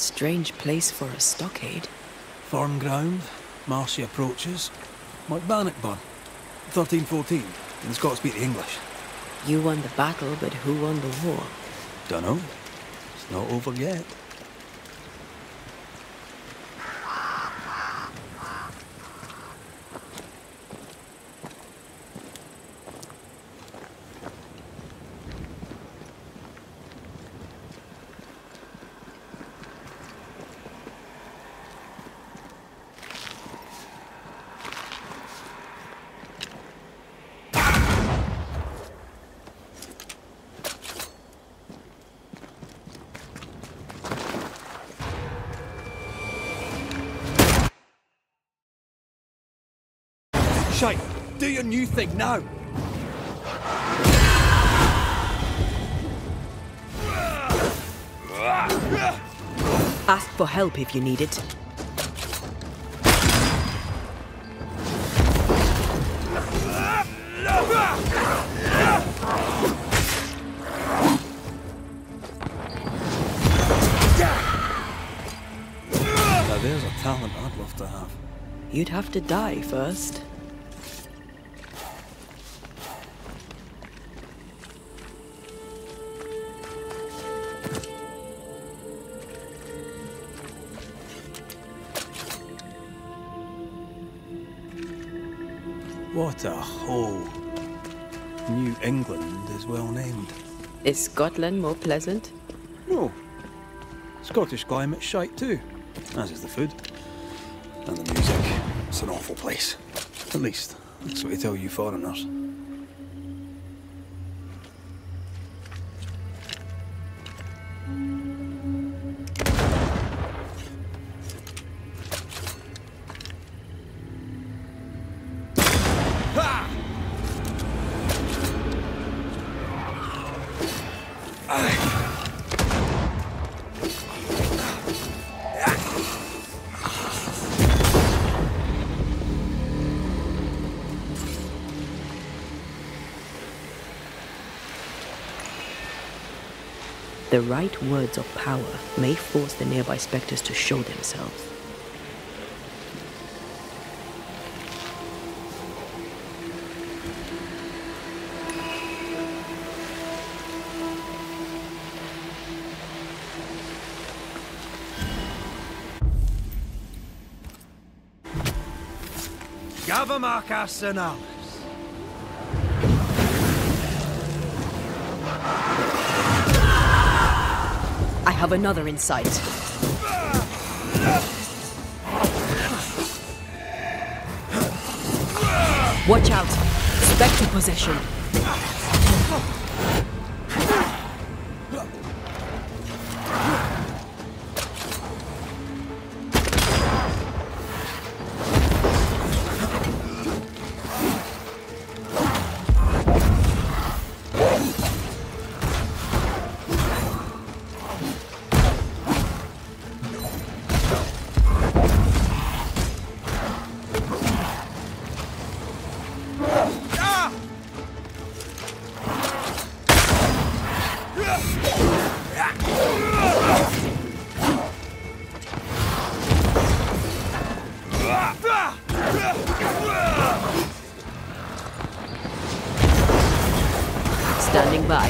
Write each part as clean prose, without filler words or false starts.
Strange place for a stockade. Farm ground, marshy approaches. Like Bannockburn, 1314. And the Scots beat the English. You won the battle, but who won the war? Dunno. It's not over yet. Shite! Do your new thing now! Ask for help if you need it. Now there's a talent I'd love to have. You'd have to die first. What a hole. New England is well named. Is Scotland more pleasant? No. Scottish climate's shite too. As is the food. And the music. It's an awful place. At least, that's what they tell you foreigners. The right words of power may force the nearby spectres to show themselves. Gavamaka Senalis. I have another in sight. Watch out! Spectre possession. Standing by.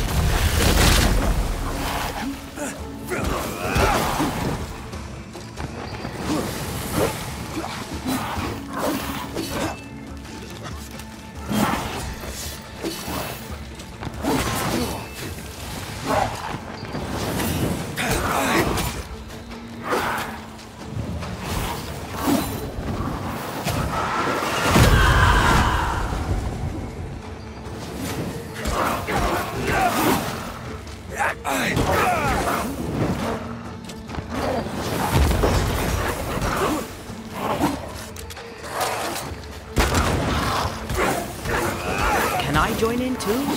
Can I join in too?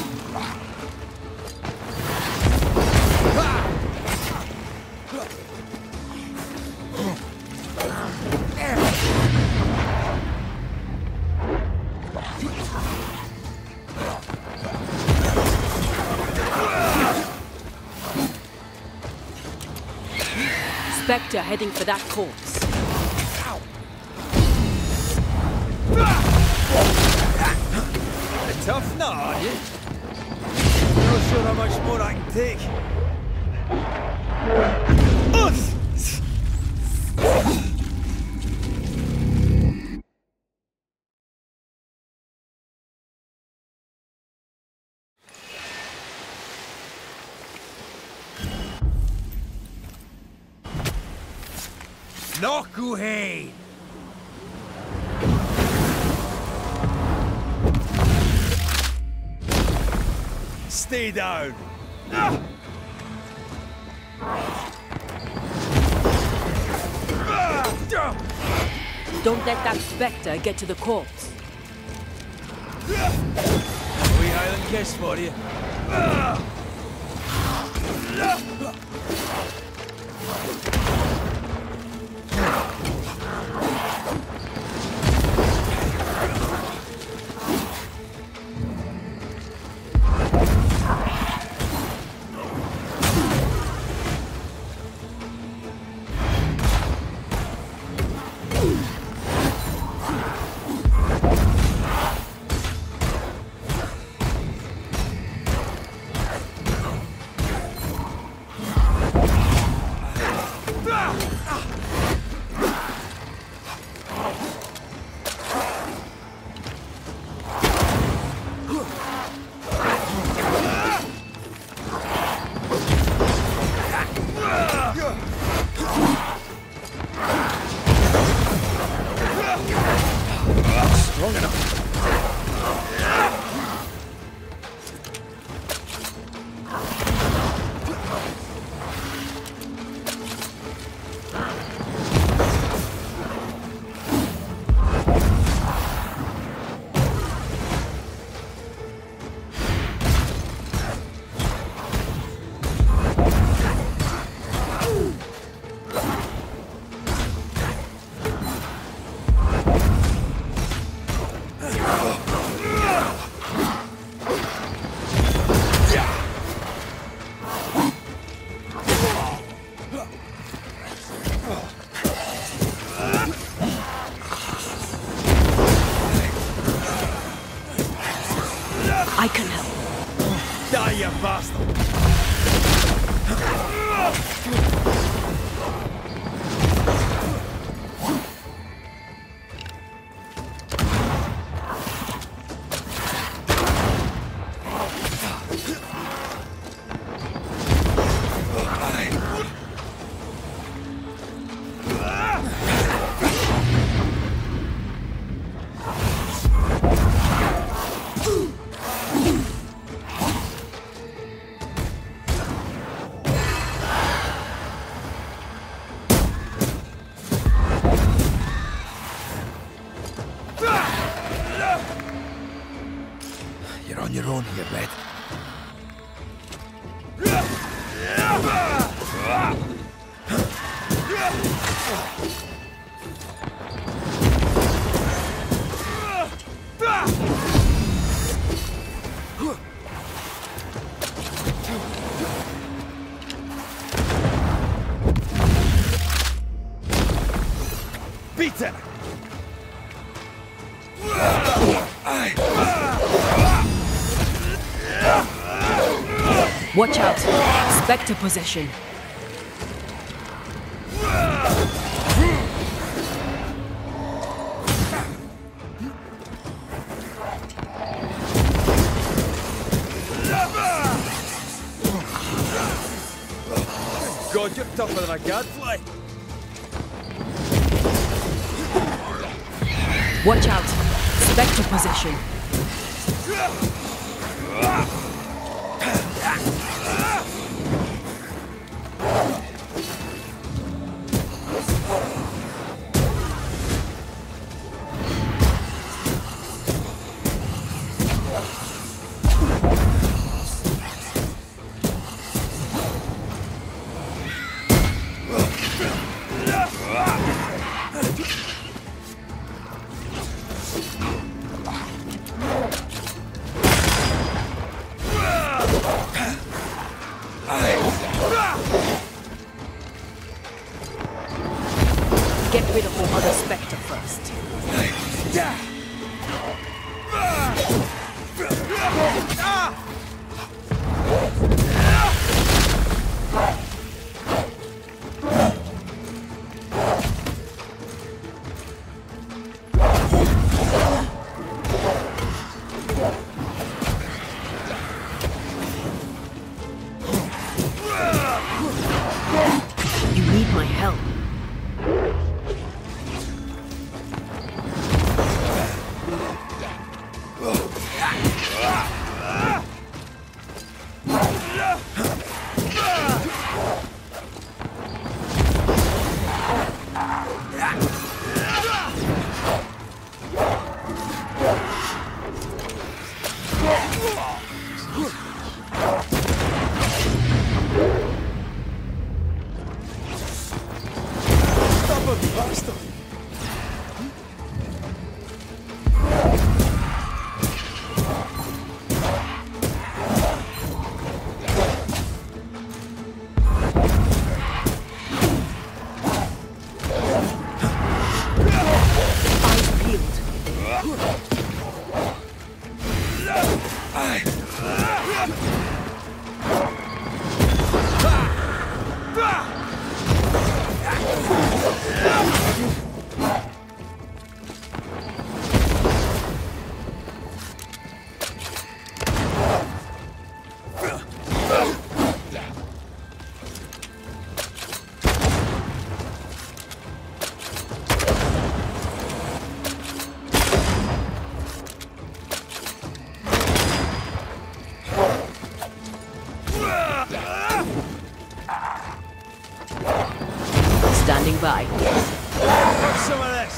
Spectre heading for that corpse. A tough nut, are you? Not sure how much more I can take. Knucklehead! Stay down! Don't let that Spectre get to the corpse. A wee Highland kiss for you. Strong enough. I can help. Die, you bastard! You're on your own here, Red. Beaten! Watch out. Spectre possession. God, you're tougher than a gadfly. Watch out. Spectre possession. get rid of the other Spectre first. You need my help. Standing by. Have some of this.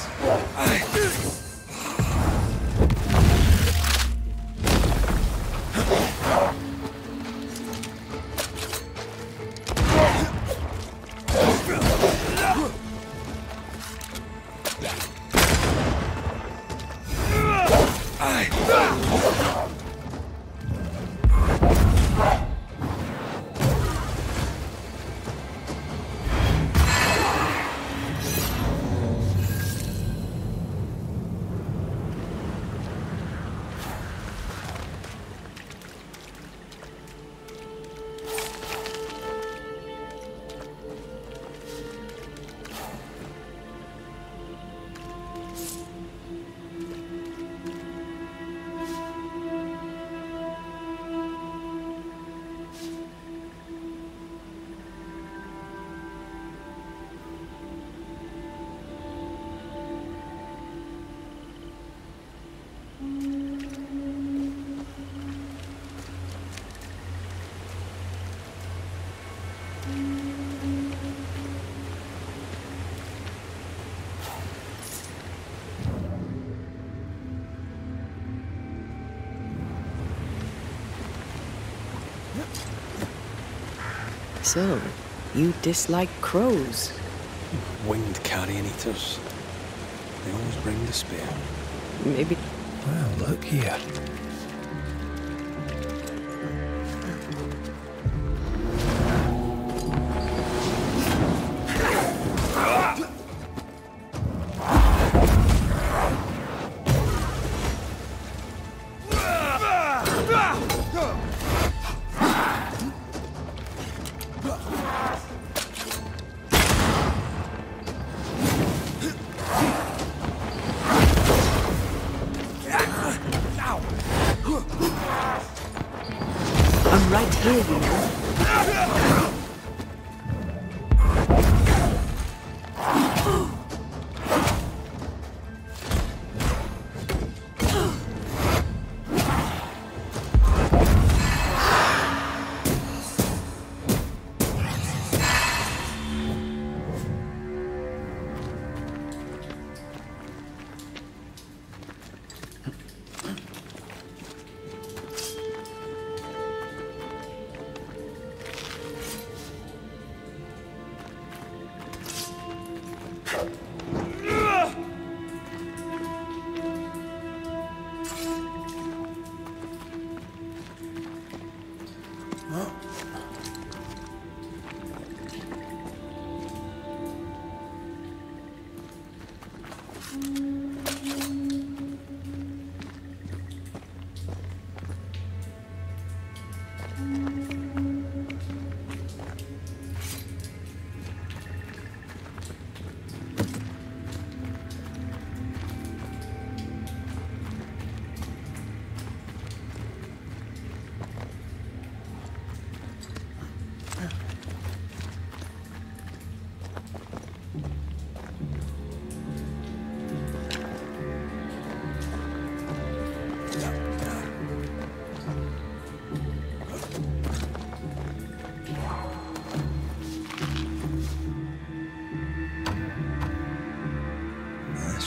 So, you dislike crows? Winged carrion eaters. They always bring despair. Maybe... Well, look here. I'm right here, you know.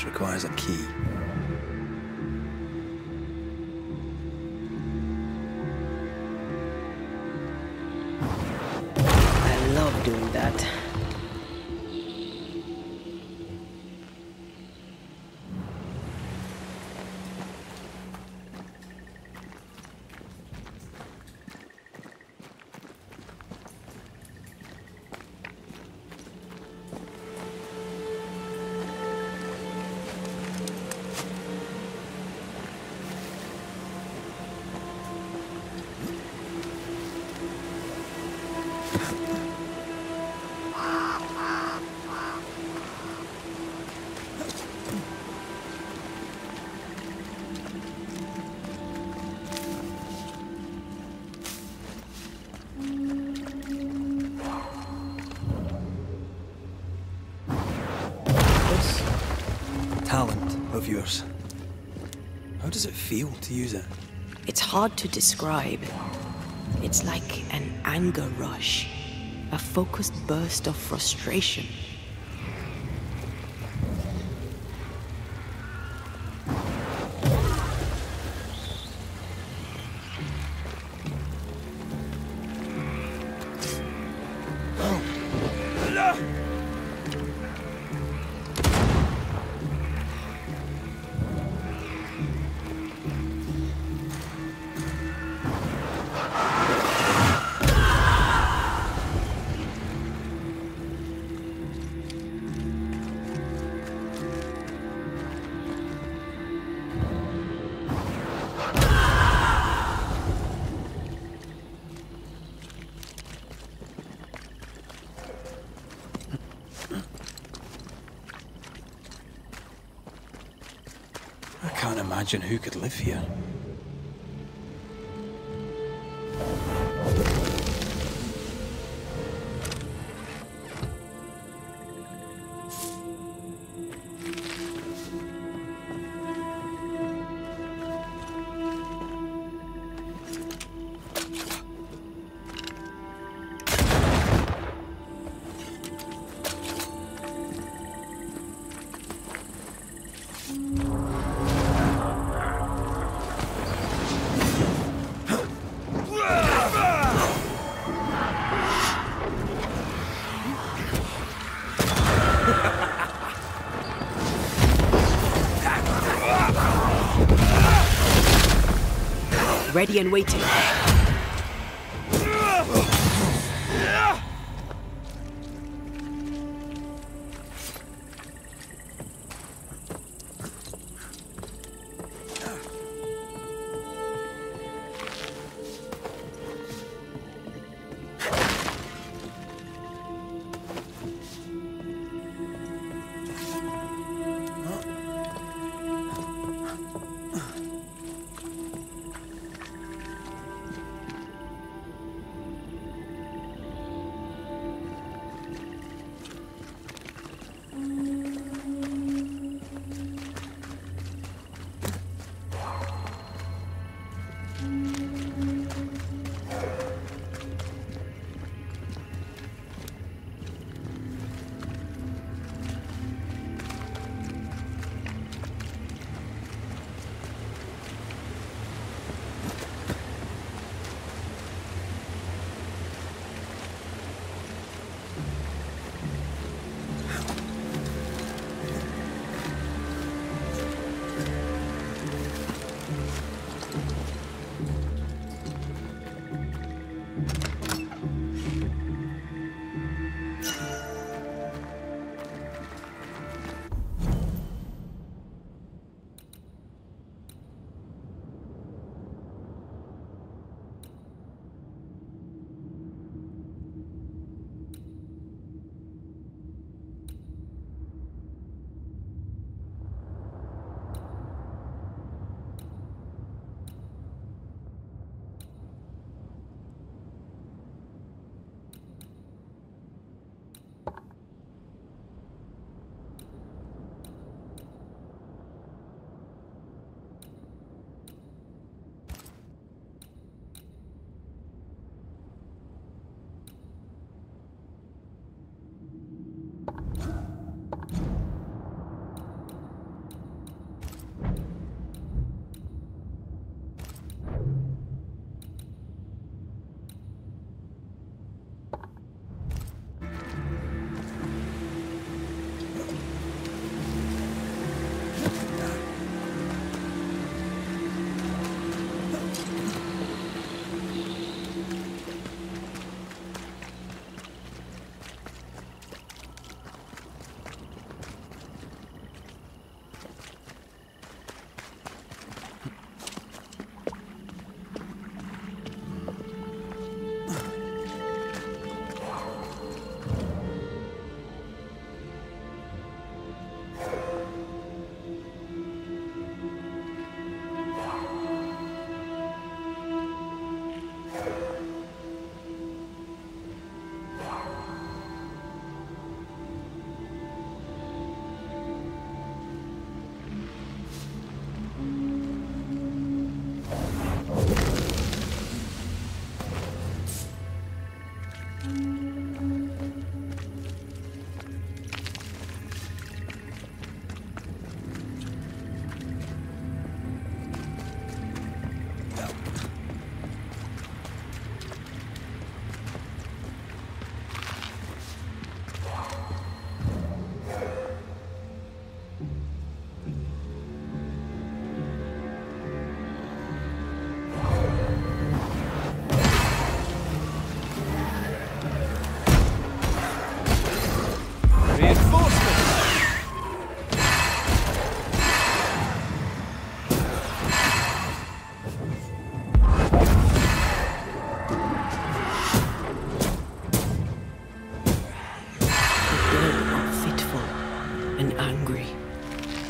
requires a key. I love doing that. Talent of yours. How does it feel to use it? It's hard to describe. It's like an anger rush, a focused burst of frustration. I can't imagine who could live here. Ready and waiting.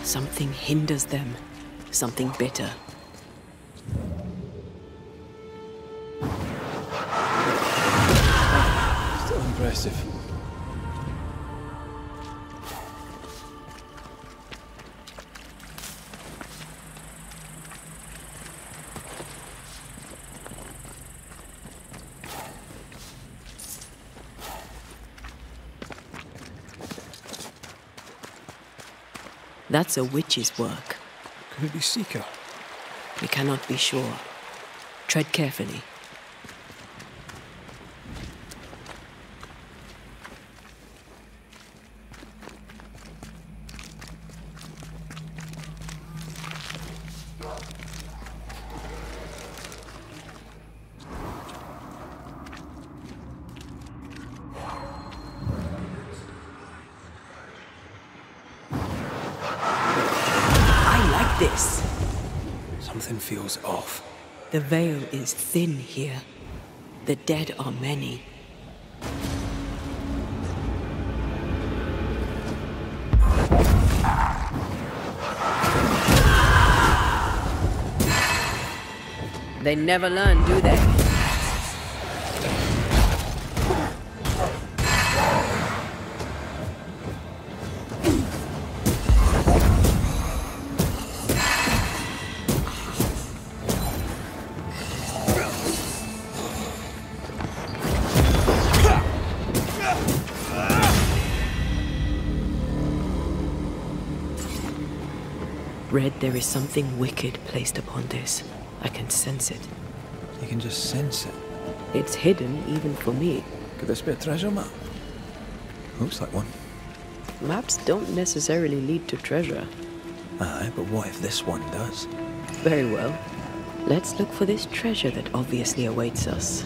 Something hinders them. Something bitter. Still impressive. That's a witch's work. Could it be Seeker? We cannot be sure. Tread carefully. This. Something feels off. The veil is thin here. The dead are many. They never learn, do they? Red, there is something wicked placed upon this. I can sense it. You can just sense it. It's hidden even for me. Could this be a treasure map? Looks like one. Maps don't necessarily lead to treasure. Aye, but what if this one does? Very well. Let's look for this treasure that obviously awaits us.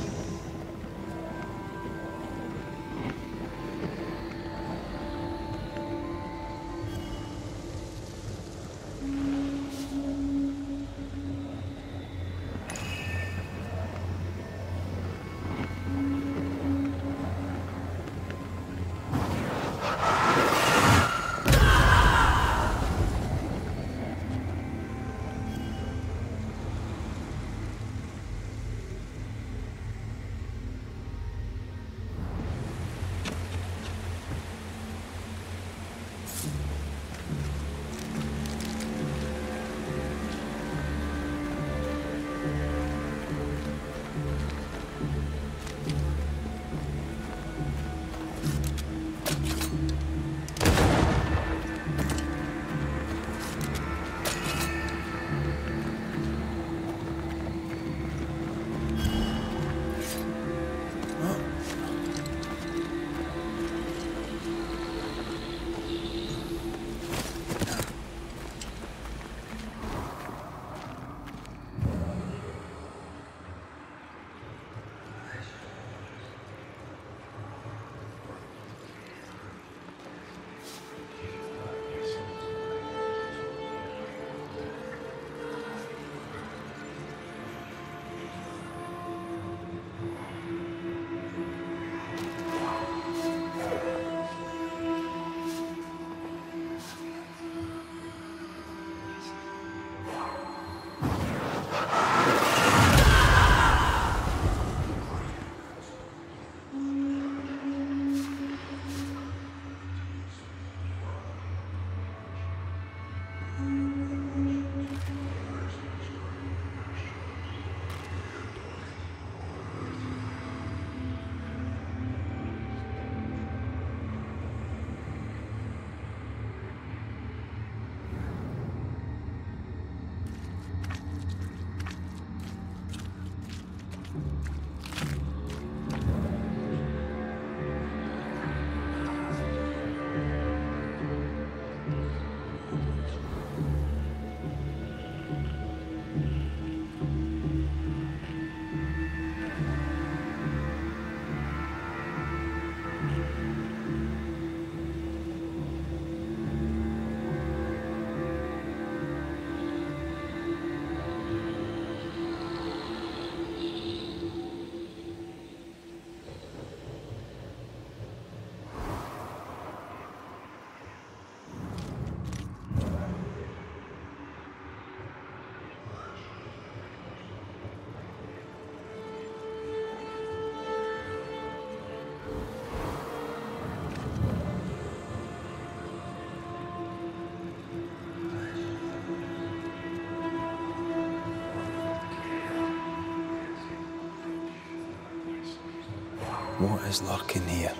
What is lurking here?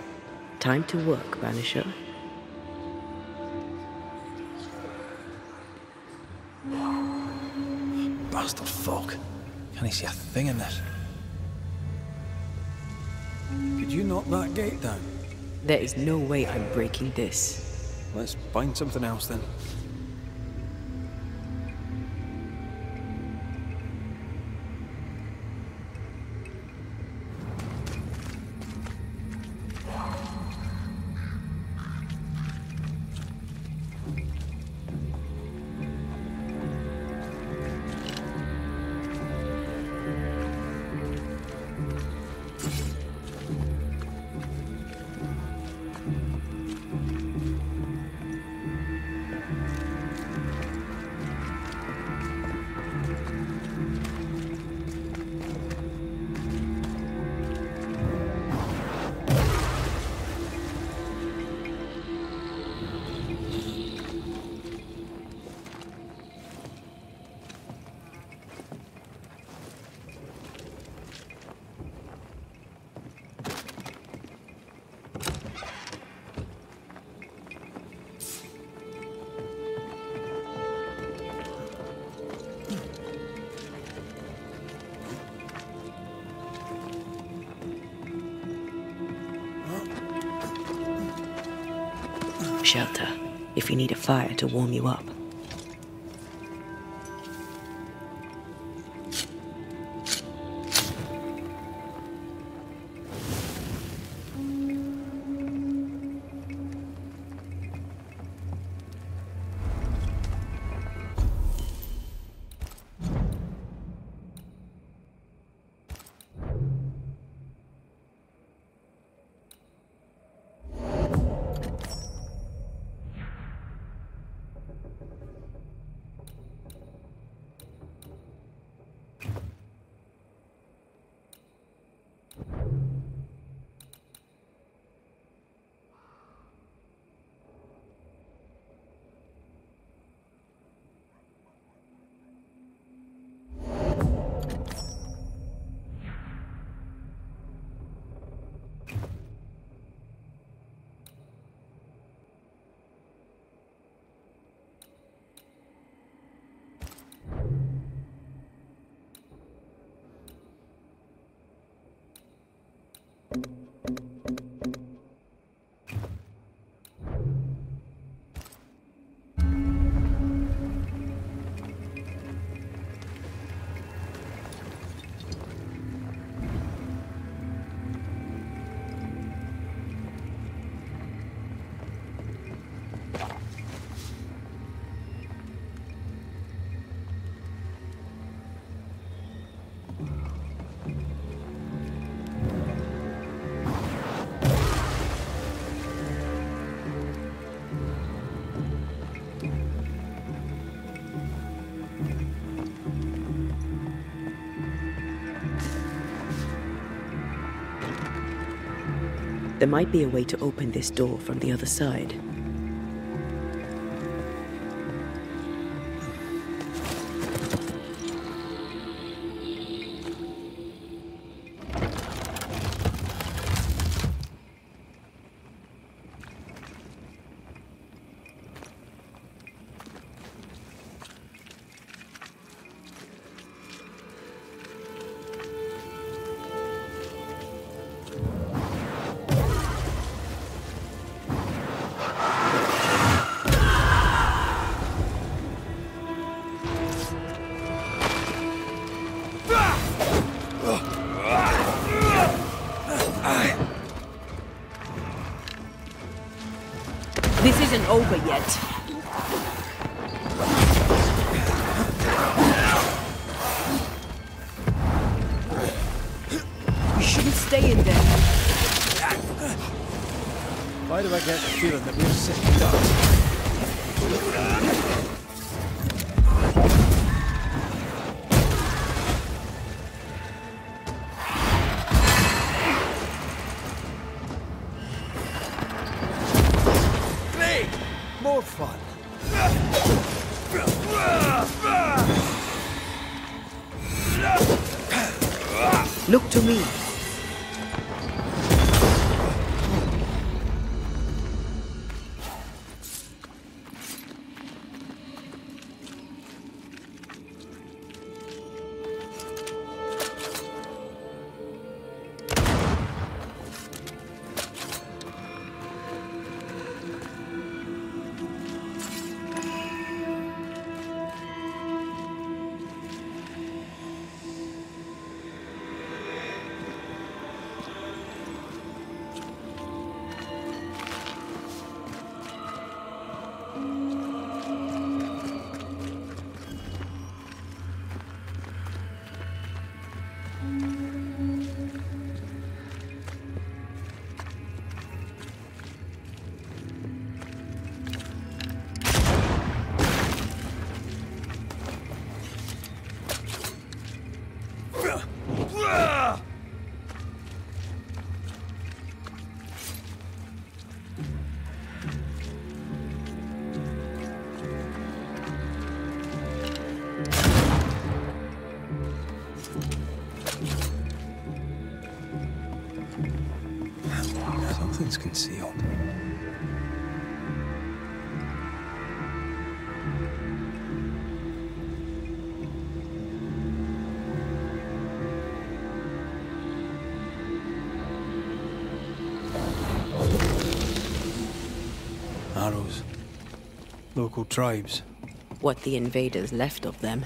Time to work, Banisher. Bastard fog. Can't he see a thing in this? Could you knock that gate down? There is no way I'm breaking this. Let's find something else then. Shelter, if you need a fire to warm you up. There might be a way to open this door from the other side. This isn't over yet. You shouldn't stay in there. Why do I get the feeling that we're sitting ducks? More fun. Look to me. Nothing's concealed. Arrows. Local tribes. What the invaders left of them.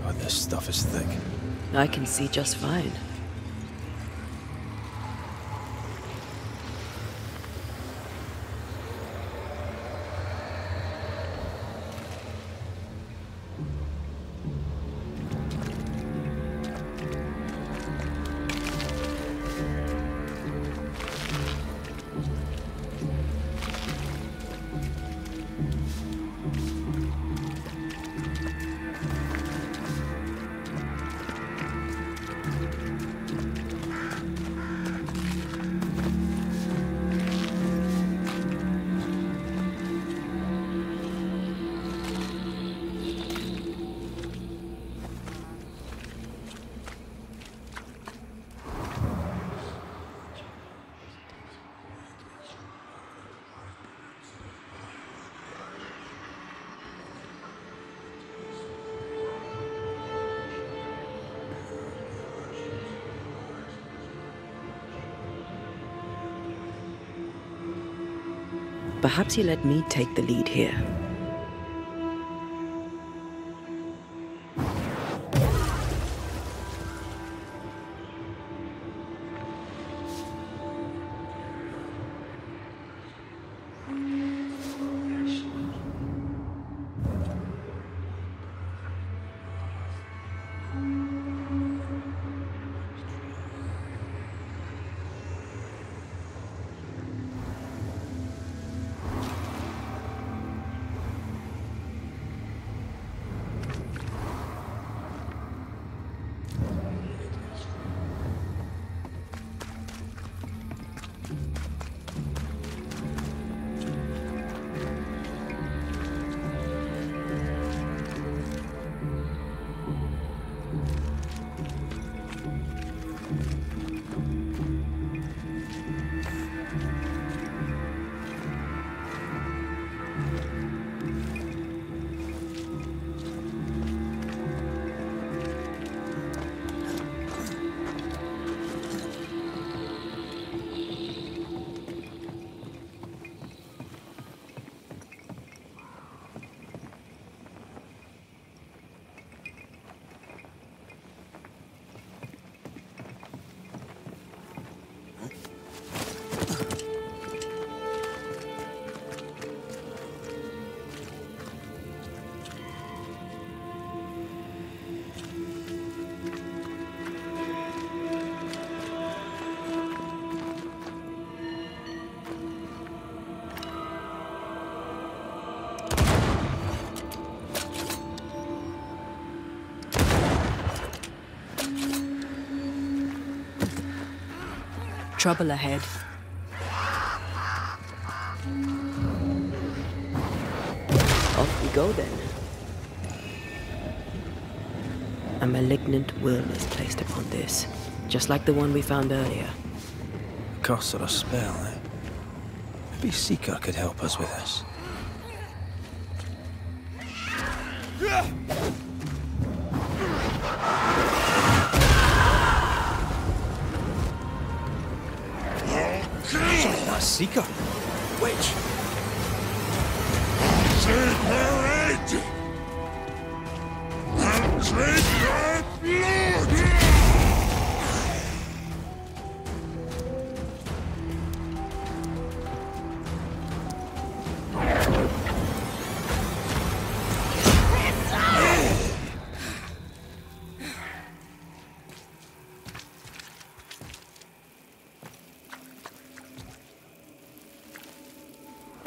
God, this stuff is thick. I can see just fine. Perhaps you let me take the lead here. Trouble ahead. Off we go then. A malignant will is placed upon this, just like the one we found earlier. Curse or a spell, eh? Maybe Seeker could help us with this. Sorry, that's Seeker. Witch! Take her head! And take her blood!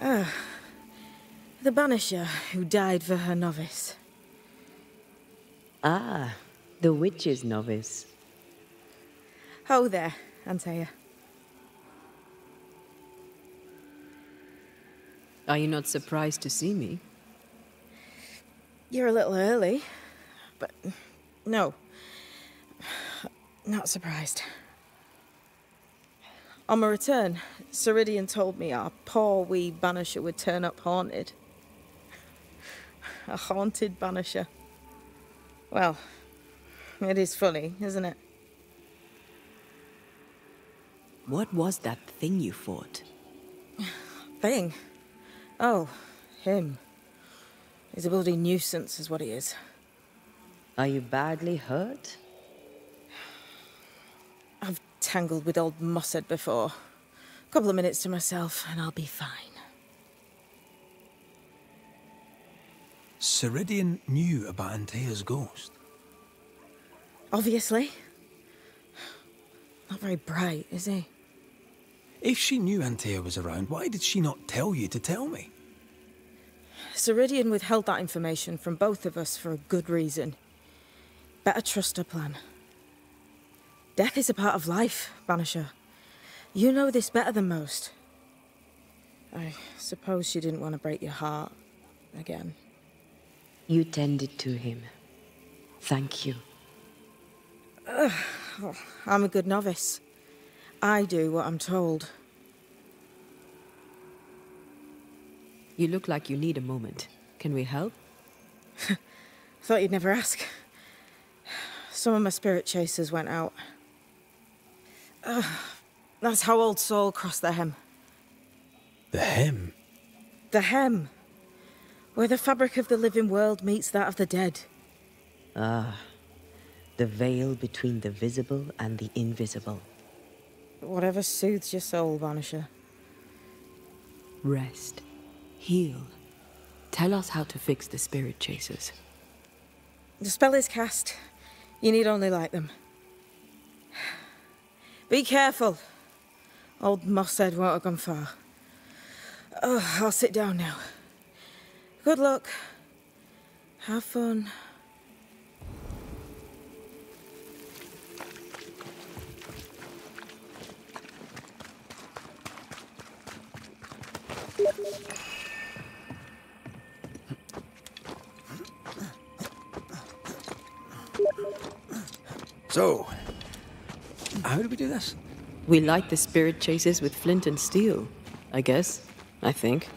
The Banisher who died for her novice. Ah, the witch's novice. Ho there, Antea. Are you not surprised to see me? You're a little early, but no, not surprised. On my return, Ceridian told me our poor wee Banisher would turn up haunted. A haunted Banisher. Well, it is funny, isn't it? What was that thing you fought? Thing? Oh, him. He's a bloody nuisance, is what he is. Are you badly hurt? I've tangled with old Mossad before. A couple of minutes to myself, and I'll be fine. Ceridian knew about Antea's ghost. Obviously. Not very bright, is he? If she knew Antea was around, why did she not tell you to tell me? Ceridian withheld that information from both of us for a good reason. Better trust her plan. Death is a part of life, Banisher. You know this better than most. I suppose she didn't want to break your heart again. You tended to him. Thank you. I'm a good novice. I do what I'm told. You look like you need a moment. Can we help? Thought you'd never ask. Some of my spirit chasers went out. That's how old Saul crossed the Hem. The Hem? The Hem. Where the fabric of the living world meets that of the dead. Ah, the veil between the visible and the invisible. Whatever soothes your soul, Banisher. Rest. Heal. Tell us how to fix the spirit chasers. The spell is cast. You need only light them. Be careful. Old Mossad won't have gone far. Oh, I'll sit down now. Good luck. Have fun. So, how do we do this? We light the spirit chasers with flint and steel, I guess. I think.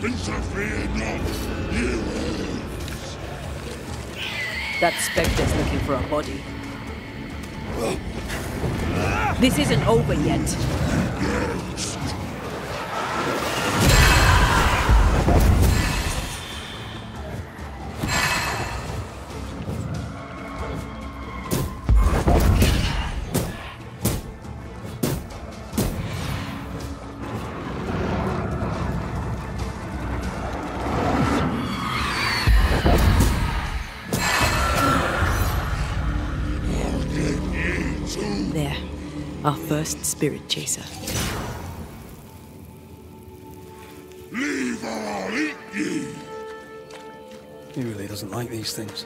Interfere not, you elves! That Spectre's looking for a body. This isn't over yet. Our first spirit chaser. Leave or I'll eat ye! He really doesn't like these things.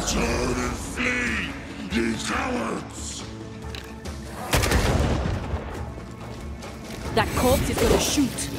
Turn and flee, ye cowards! That corpse is gonna shoot.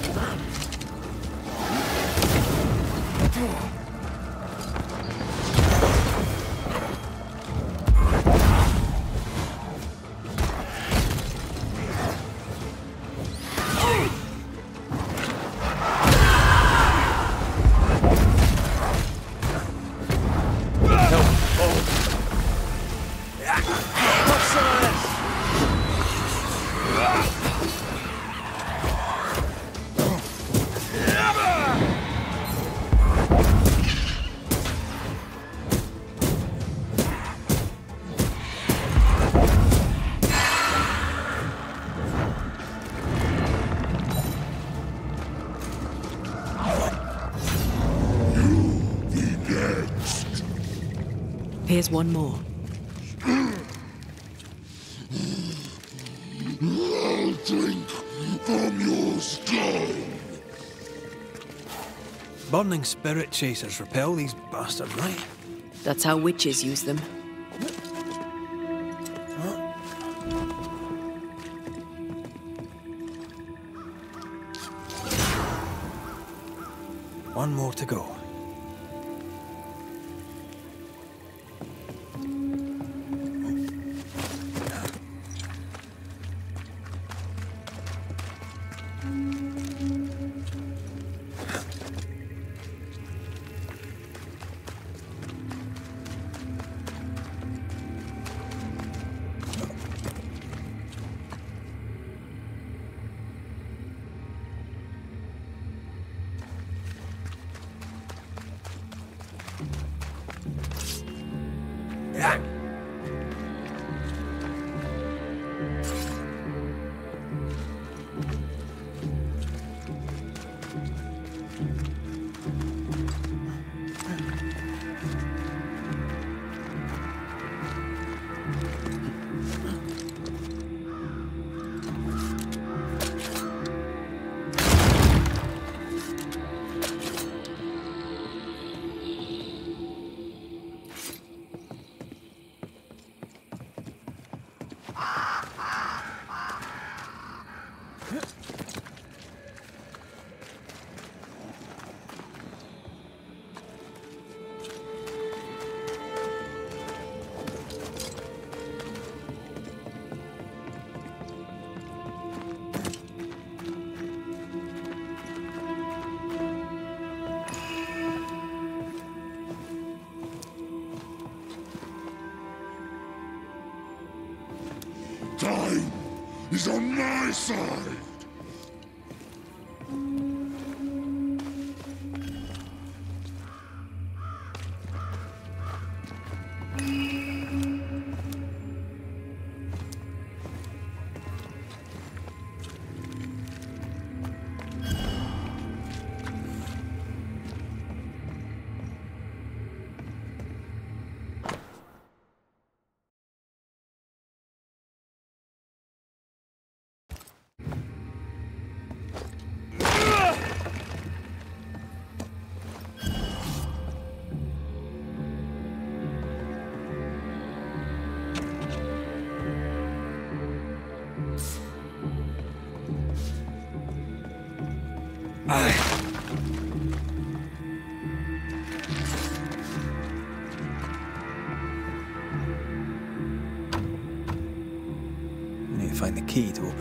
Here's one more. I'll drink from your skull! Burning spirit chasers repel these bastards, right? That's how witches use them. One more to go. Time is on my side!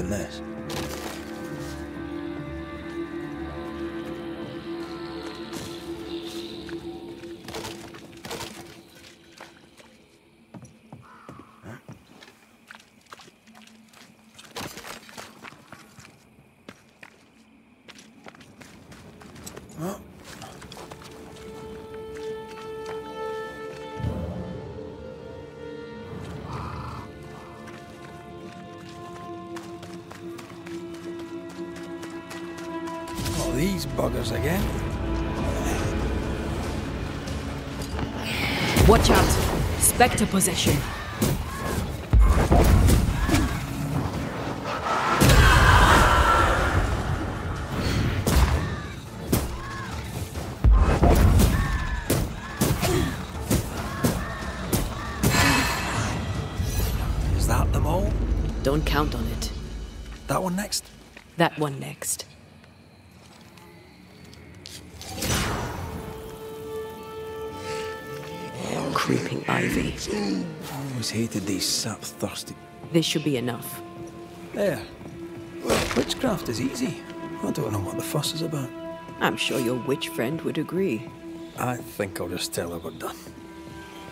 than this. These buggers again. Watch out! Spectre possession. Is that them all? Don't count on it. That one next? That one next. Creeping ivy. I always hated these sap-thirsty... This should be enough. There. Witchcraft is easy. I don't know what the fuss is about. I'm sure your witch friend would agree. I think I'll just tell her we're done.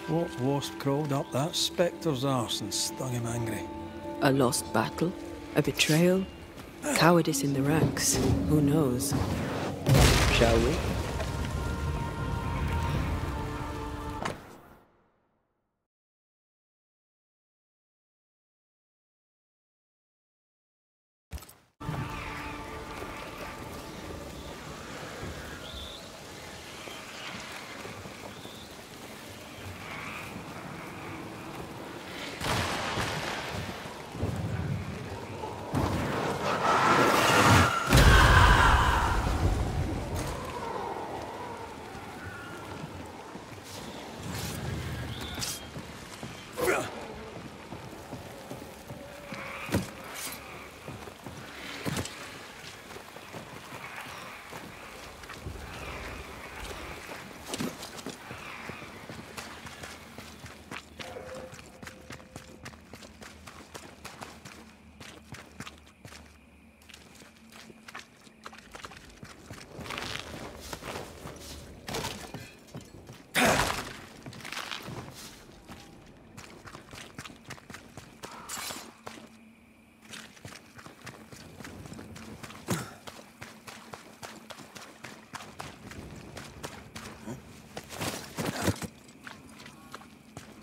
What wasp crawled up that spectre's arse and stung him angry? A lost battle? A betrayal? Cowardice in the ranks? Who knows? Shall we?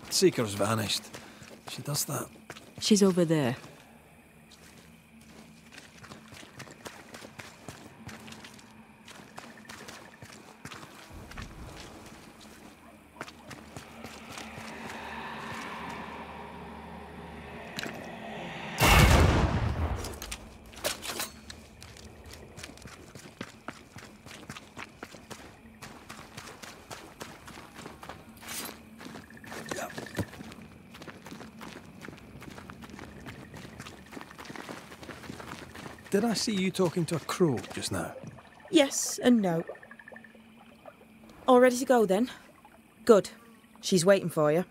Seeker's vanished. She does that. She's over there. Did I see you talking to a crow just now? Yes and no. All ready to go then? Good. She's waiting for you.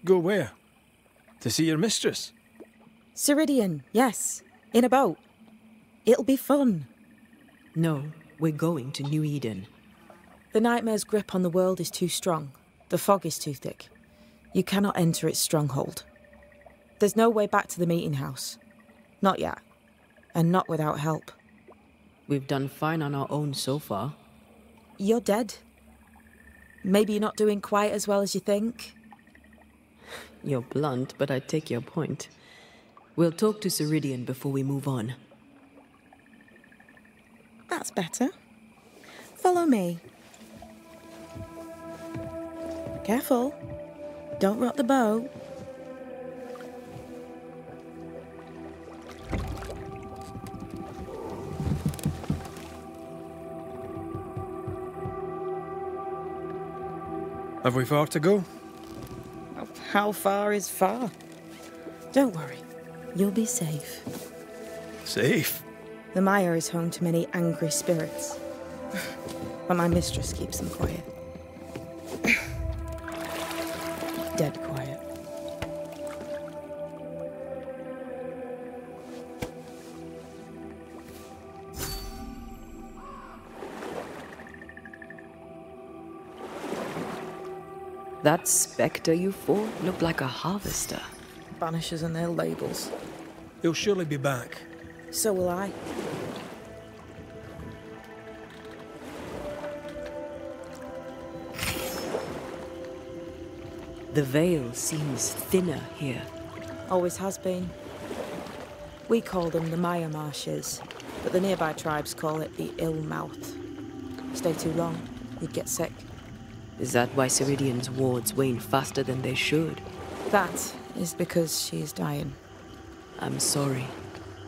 Go where? To see your mistress? Ceridian, yes. In a boat. It'll be fun. No, we're going to New Eden. The nightmare's grip on the world is too strong. The fog is too thick. You cannot enter its stronghold. There's no way back to the meeting house. Not yet. And not without help. We've done fine on our own so far. You're dead. Maybe you're not doing quite as well as you think. You're blunt, but I take your point. We'll talk to Ceridian before we move on. That's better. Follow me. Careful. Don't rock the boat. Have we far to go? How far is far? Don't worry. You'll be safe. Safe? The mire is home to many angry spirits. But my mistress keeps them quiet. Dead quiet. That spectre you fought looked like a harvester. Banishers and their labels. He'll surely be back. So will I. The veil seems thinner here. Always has been. We call them the Maya Marshes, but the nearby tribes call it the Ill Mouth. Stay too long, you'd get sick. Is that why Ceridian's wards wane faster than they should? That is because she is dying. I'm sorry.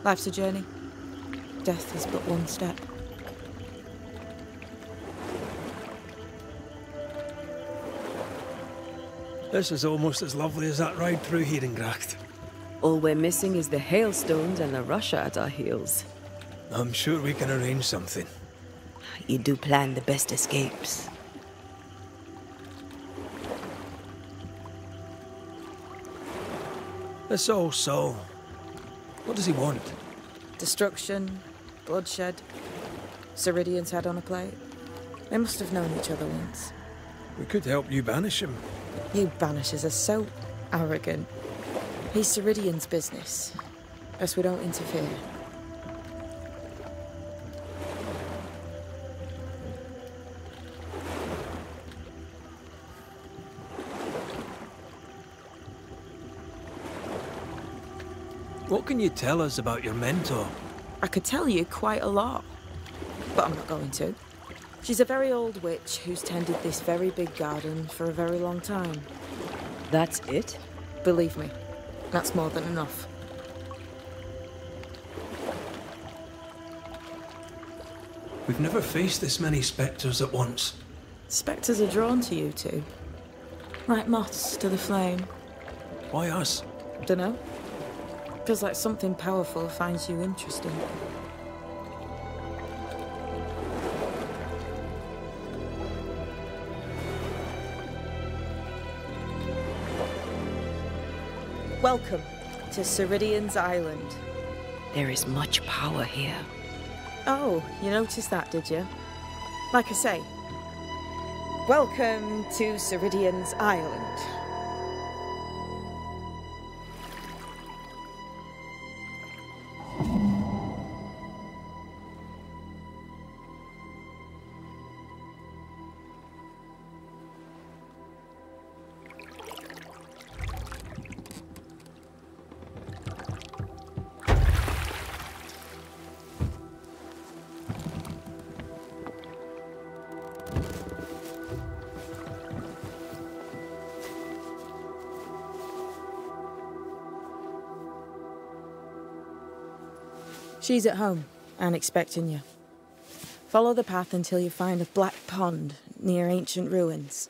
Life's a journey. Death is but one step. This is almost as lovely as that ride through Herengracht. All we're missing is the hailstones and the Russia at our heels. I'm sure we can arrange something. You do plan the best escapes. It's all so. What does he want? Destruction, bloodshed. Ceridian's head on a plate. They must have known each other once. We could help you banish him. You banishers are so arrogant. He's Ceridian's business. Best we don't interfere. What can you tell us about your mentor? I could tell you quite a lot, but I'm not going to. She's a very old witch who's tended this very big garden for a very long time. That's it? Believe me, that's more than enough. We've never faced this many spectres at once. Spectres are drawn to you two. Like moths to the flame. Why us? Dunno. Feels like something powerful finds you interesting. Welcome to Ceridian's Island. There is much power here. Oh, you noticed that, did you? Like I say, welcome to Ceridian's Island. She's at home and expecting you. Follow the path until you find a black pond near ancient ruins.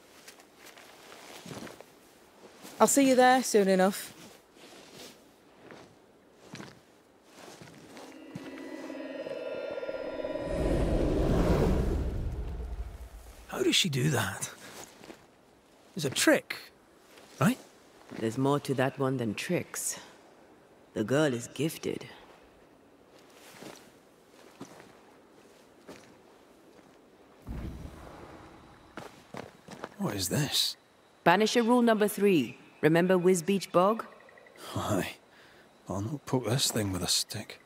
I'll see you there soon enough. How does she do that? It's a trick, right? There's more to that one than tricks. The girl is gifted. What is this? Banisher rule number 3. Remember Wisbeach Bog? Aye. I'll not poke this thing with a stick.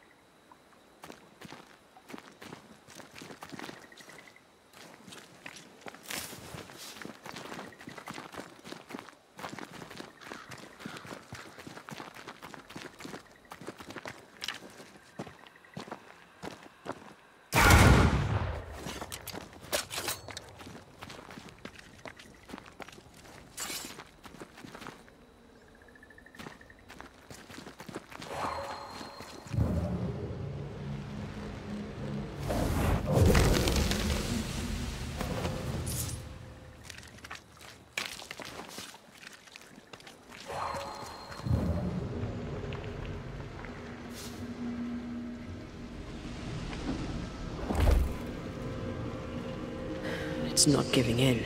It's not giving in.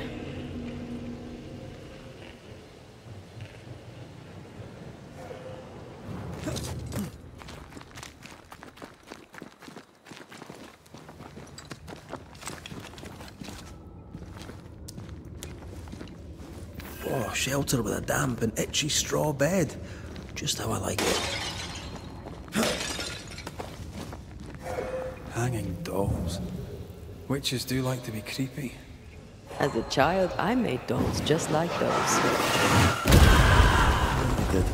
Oh, shelter with a damp and itchy straw bed. Just how I like it. Hanging dolls. Witches do like to be creepy. As a child, I made dolls just like those. I did.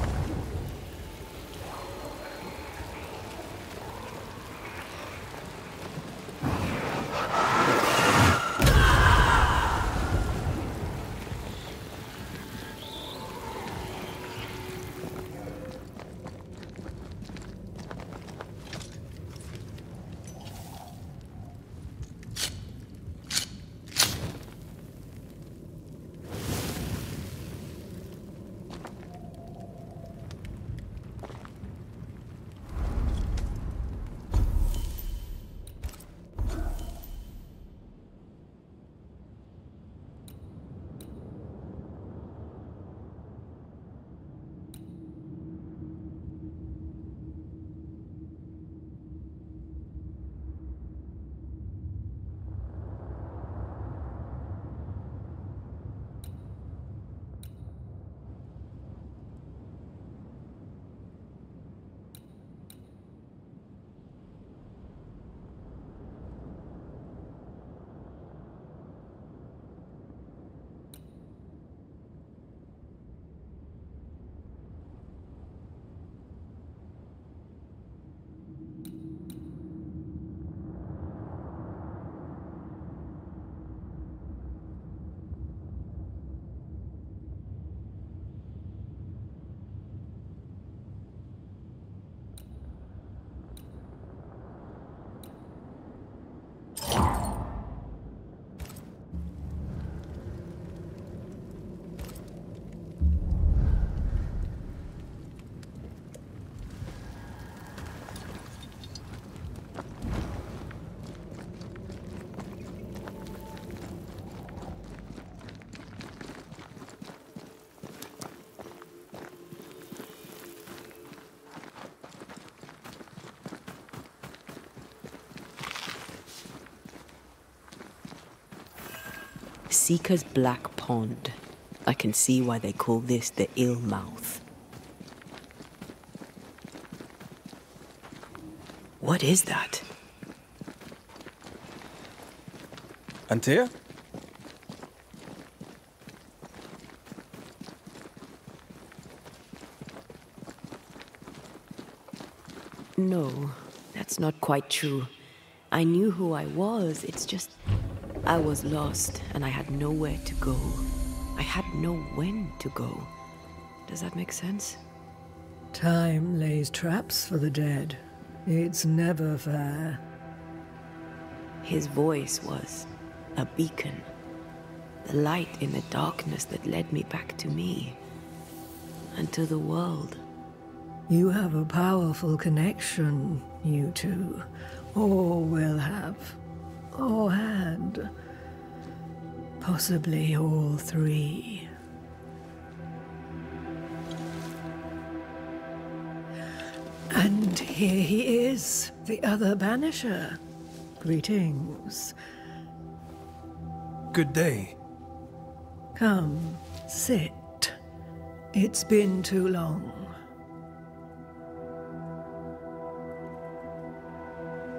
Seeker's Black Pond. I can see why they call this the Ill Mouth. What is that? Antea? No, that's not quite true. I knew who I was, it's just... I was lost, and I had nowhere to go. I had no when to go. Does that make sense? Time lays traps for the dead. It's never fair. His voice was a beacon. The light in the darkness that led me back to me. And to the world. You have a powerful connection, you two. Or will have. Or had. Possibly all three. And here he is, the other Banisher. Greetings. Good day. Come, sit. It's been too long.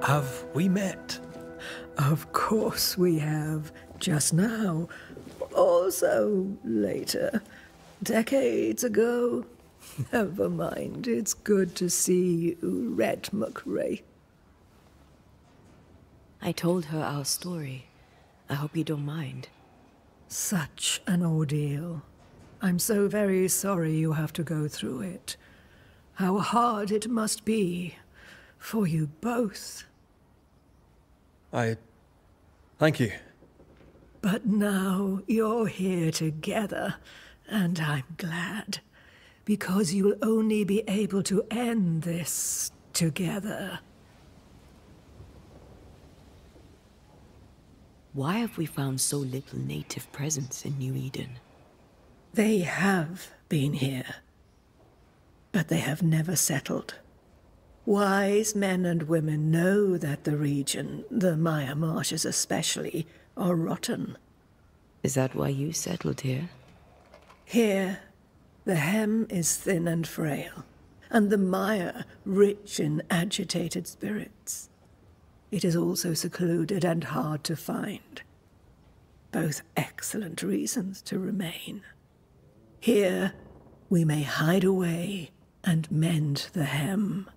Have we met? Of course we have. Just now. Also later. Decades ago. Never mind. It's good to see you, Red McRae. I told her our story. I hope you don't mind. Such an ordeal. I'm so very sorry you have to go through it. How hard it must be for you both. Thank you. But now you're here together, and I'm glad. Because you'll only be able to end this together. Why have we found so little native presence in New Eden? They have been here, but they have never settled. Wise men and women know that the region, the Maya Marshes especially, are rotten. Is that why you settled here? Here, the hem is thin and frail, and the mire rich in agitated spirits. It is also secluded and hard to find. Both excellent reasons to remain. Here, we may hide away and mend the hem.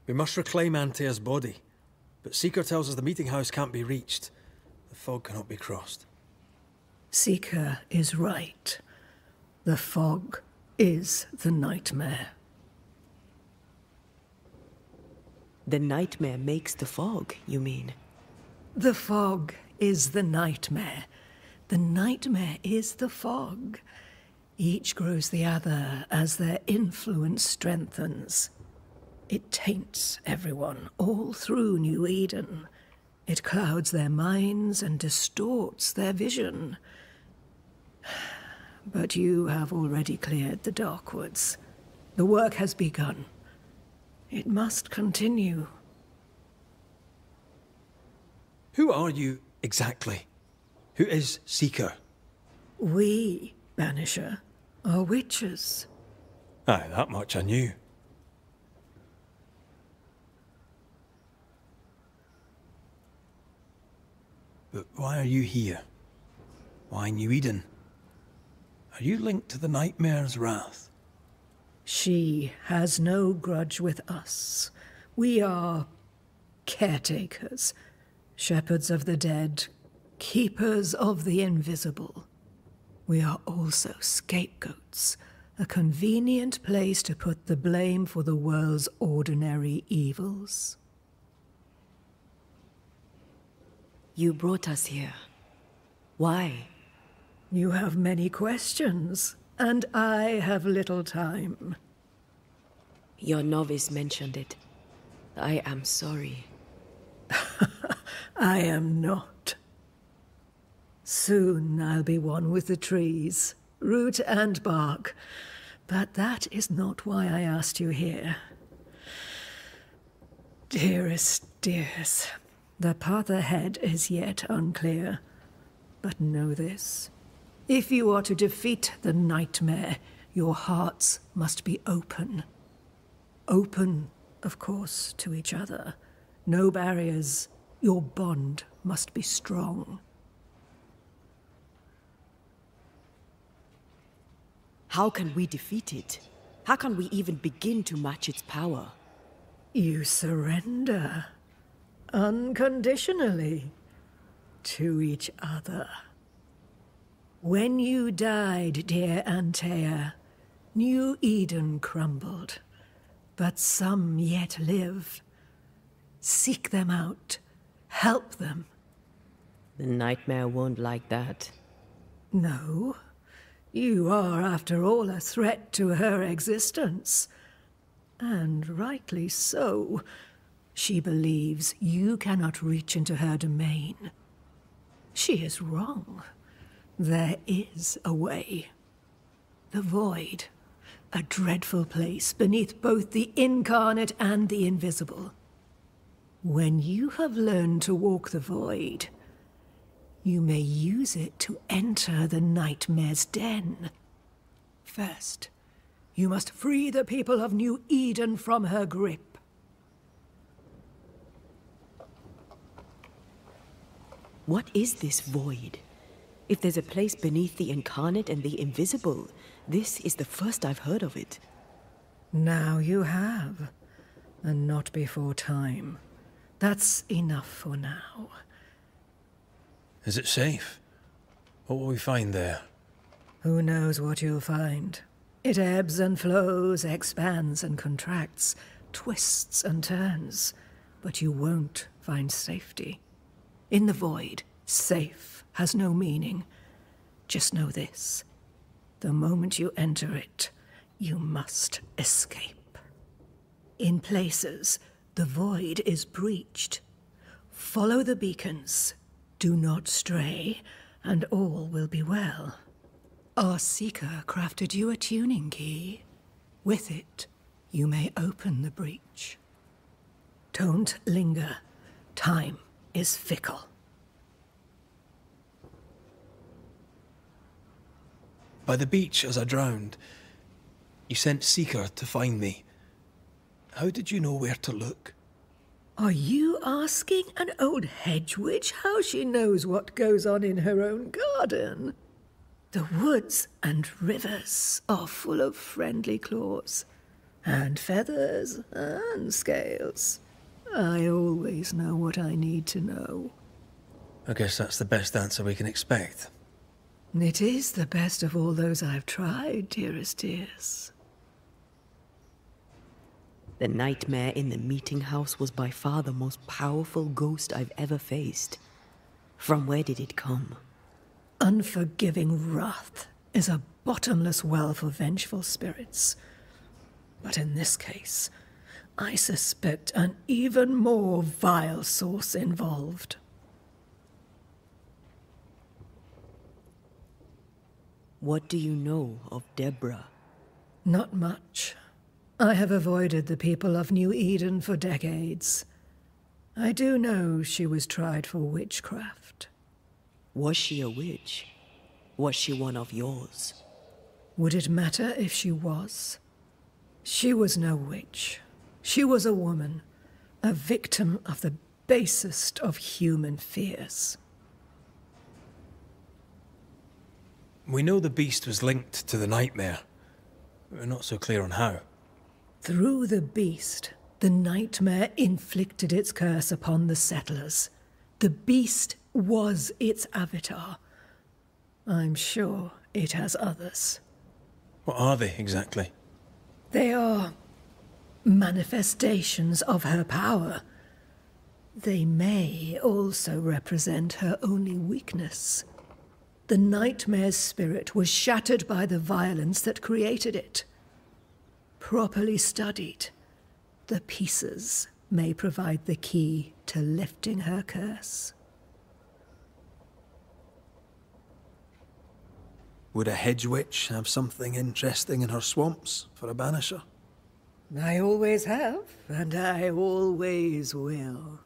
We must reclaim Antea's body, but Seeker tells us the meeting house can't be reached. The fog cannot be crossed. Seeker is right. The fog is the nightmare. The nightmare makes the fog, you mean? The fog is the nightmare. The nightmare is the fog. Each grows the other as their influence strengthens. It taints everyone all through New Eden. It clouds their minds and distorts their vision. But you have already cleared the Darkwoods. The work has begun. It must continue. Who are you exactly? Who is Seeker? We, Banisher, are witches. Aye, that much I knew. But why are you here? Why New Eden? Are you linked to the Nightmare's wrath? She has no grudge with us. We are caretakers, shepherds of the dead, keepers of the invisible. We are also scapegoats, a convenient place to put the blame for the world's ordinary evils. You brought us here. Why? You have many questions, and I have little time. Your novice mentioned it. I am sorry. I am not. Soon I'll be one with the trees, root and bark. But that is not why I asked you here. Dearest dears, the path ahead is yet unclear. But know this. If you are to defeat the nightmare, your hearts must be open. Open, of course, to each other. No barriers. Your bond must be strong. How can we defeat it? How can we even begin to match its power? You surrender. Unconditionally. To each other. When you died, dear Antea, New Eden crumbled. But some yet live. Seek them out. Help them. The nightmare won't like that. No. You are, after all, a threat to her existence. And rightly so. She believes you cannot reach into her domain. She is wrong. There is a way. The Void. A dreadful place beneath both the incarnate and the invisible. When you have learned to walk the Void, you may use it to enter the Nightmare's den. First, you must free the people of New Eden from her grip. What is this Void? If there's a place beneath the incarnate and the invisible, this is the first I've heard of it. Now you have, and not before time. That's enough for now. Is it safe? What will we find there? Who knows what you'll find? It ebbs and flows, expands and contracts, twists and turns. But you won't find safety. In the Void, safe has no meaning. Just know this. The moment you enter it, you must escape. In places, the Void is breached. Follow the beacons. Do not stray, and all will be well. Our Seeker crafted you a tuning key. With it, you may open the breach. Don't linger. Time is fickle. By the beach as I drowned. You sent Seeker to find me. How did you know where to look? Are you asking an old hedge witch how she knows what goes on in her own garden? The woods and rivers are full of friendly claws, and feathers and scales. I always know what I need to know. I guess that's the best answer we can expect. It is the best of all those I've tried, dearest dears. The nightmare in the meeting house was by far the most powerful ghost I've ever faced. From where did it come? Unforgiving wrath is a bottomless well for vengeful spirits. But in this case, I suspect an even more vile source involved. What do you know of Deborah? Not much. I have avoided the people of New Eden for decades. I do know she was tried for witchcraft. Was she a witch? Was she one of yours? Would it matter if she was? She was no witch. She was a woman, a victim of the basest of human fears. We know the beast was linked to the nightmare. We're not so clear on how. Through the beast, the nightmare inflicted its curse upon the settlers. The beast was its avatar. I'm sure it has others. What are they exactly? They are manifestations of her power. They may also represent her only weakness. The nightmare's spirit was shattered by the violence that created it. Properly studied, the pieces may provide the key to lifting her curse. Would a hedge witch have something interesting in her swamps for a banisher? I always have, and I always will.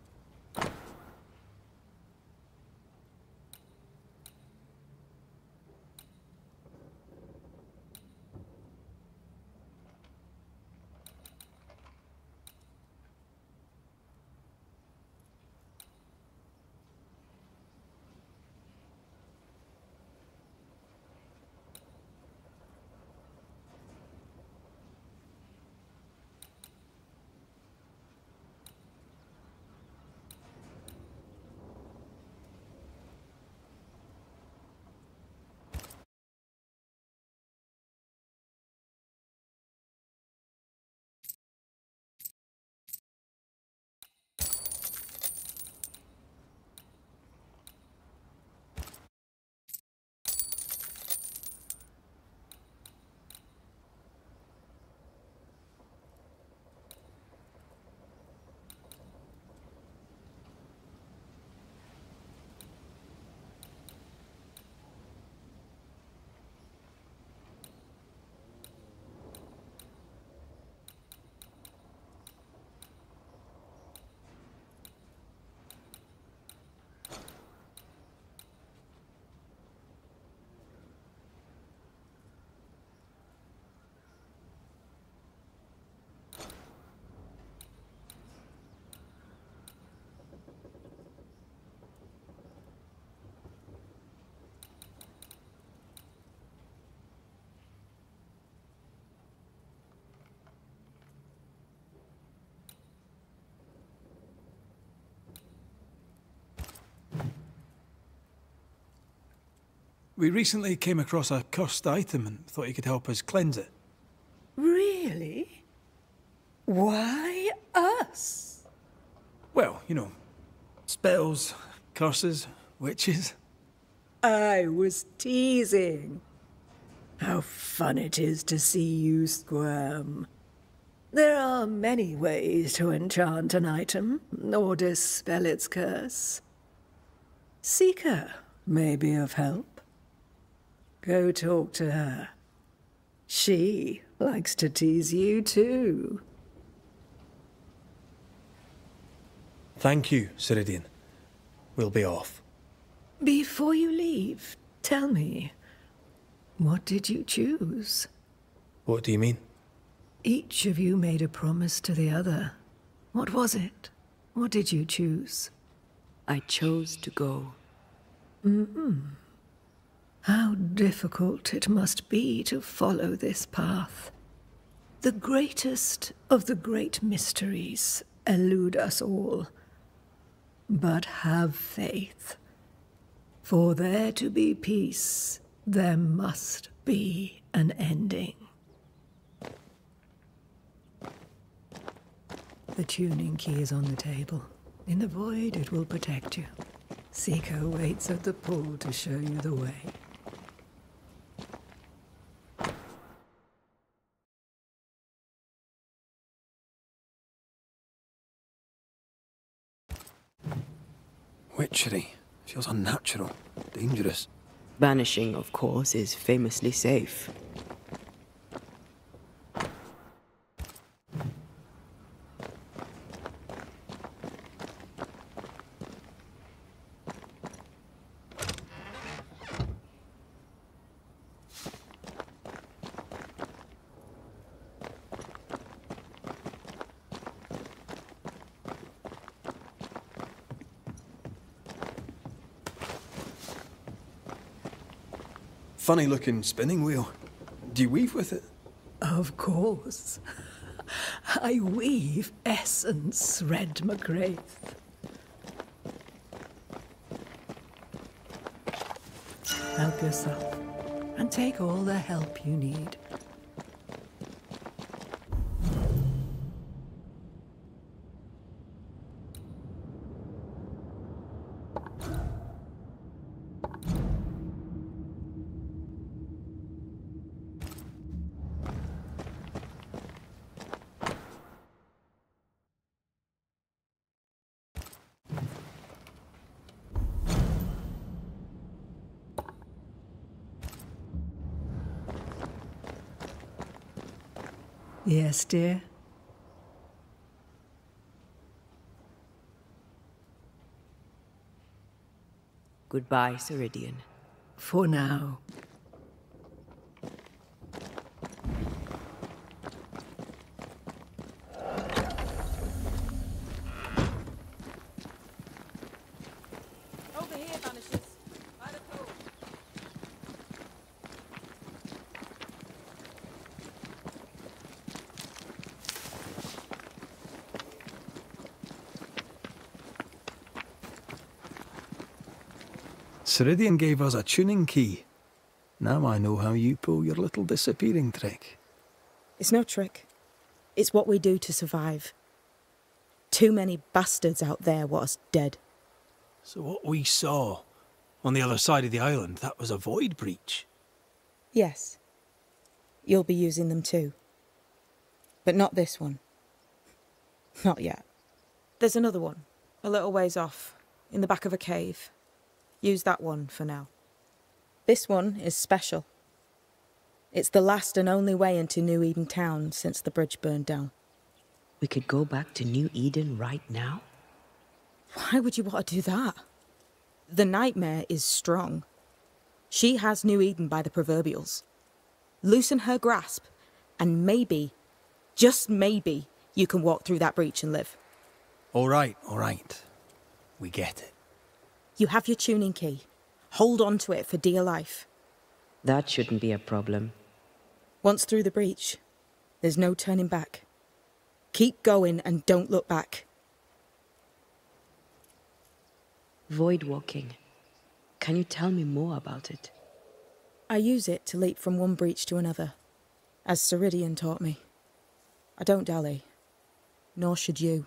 We recently came across a cursed item and thought you could help us cleanse it. Really? Why us? Well, you know, spells, curses, witches. I was teasing. How fun it is to see you squirm. There are many ways to enchant an item, or dispel its curse. Seeker may be of help. Go talk to her. She likes to tease you too. Thank you, Ceridian. We'll be off. Before you leave, tell me, What did you choose? What do you mean? Each of you made a promise to the other. What was it? What did you choose? I chose to go. How difficult it must be to follow this path. The greatest of the great mysteries elude us all. But have faith. For there to be peace, there must be an ending. The tuning key is on the table. In the void, it will protect you. Seeker waits at the pool to show you the way. Witchery. Feels unnatural. Dangerous. Banishing, of course, is famously safe. Funny looking spinning wheel. Do you weave with it? Of course. I weave essence, Red McGrath. Help yourself, and take all the help you need. Yes, dear? Goodbye, Ceridian. For now. Over here, Vanishers. By the pool. Ceridian gave us a tuning key. Now I know how you pull your little disappearing trick. It's no trick. It's what we do to survive. Too many bastards out there want us dead. So what we saw on the other side of the island, that was a void breach. Yes. You'll be using them too. But not this one. Not yet. There's another one, a little ways off, in the back of a cave. Use that one for now. This one is special. It's the last and only way into New Eden town since the bridge burned down. We could go back to New Eden right now? Why would you want to do that? The Nightmare is strong. She has New Eden by the proverbials. Loosen her grasp, and maybe, just maybe, you can walk through that breach and live. All right. We get it. You have your tuning key. Hold on to it for dear life. That shouldn't be a problem. Once through the breach, there's no turning back. Keep going and don't look back. Void walking. Can you tell me more about it? I use it to leap from one breach to another, as Ceridian taught me. I don't dally, nor should you.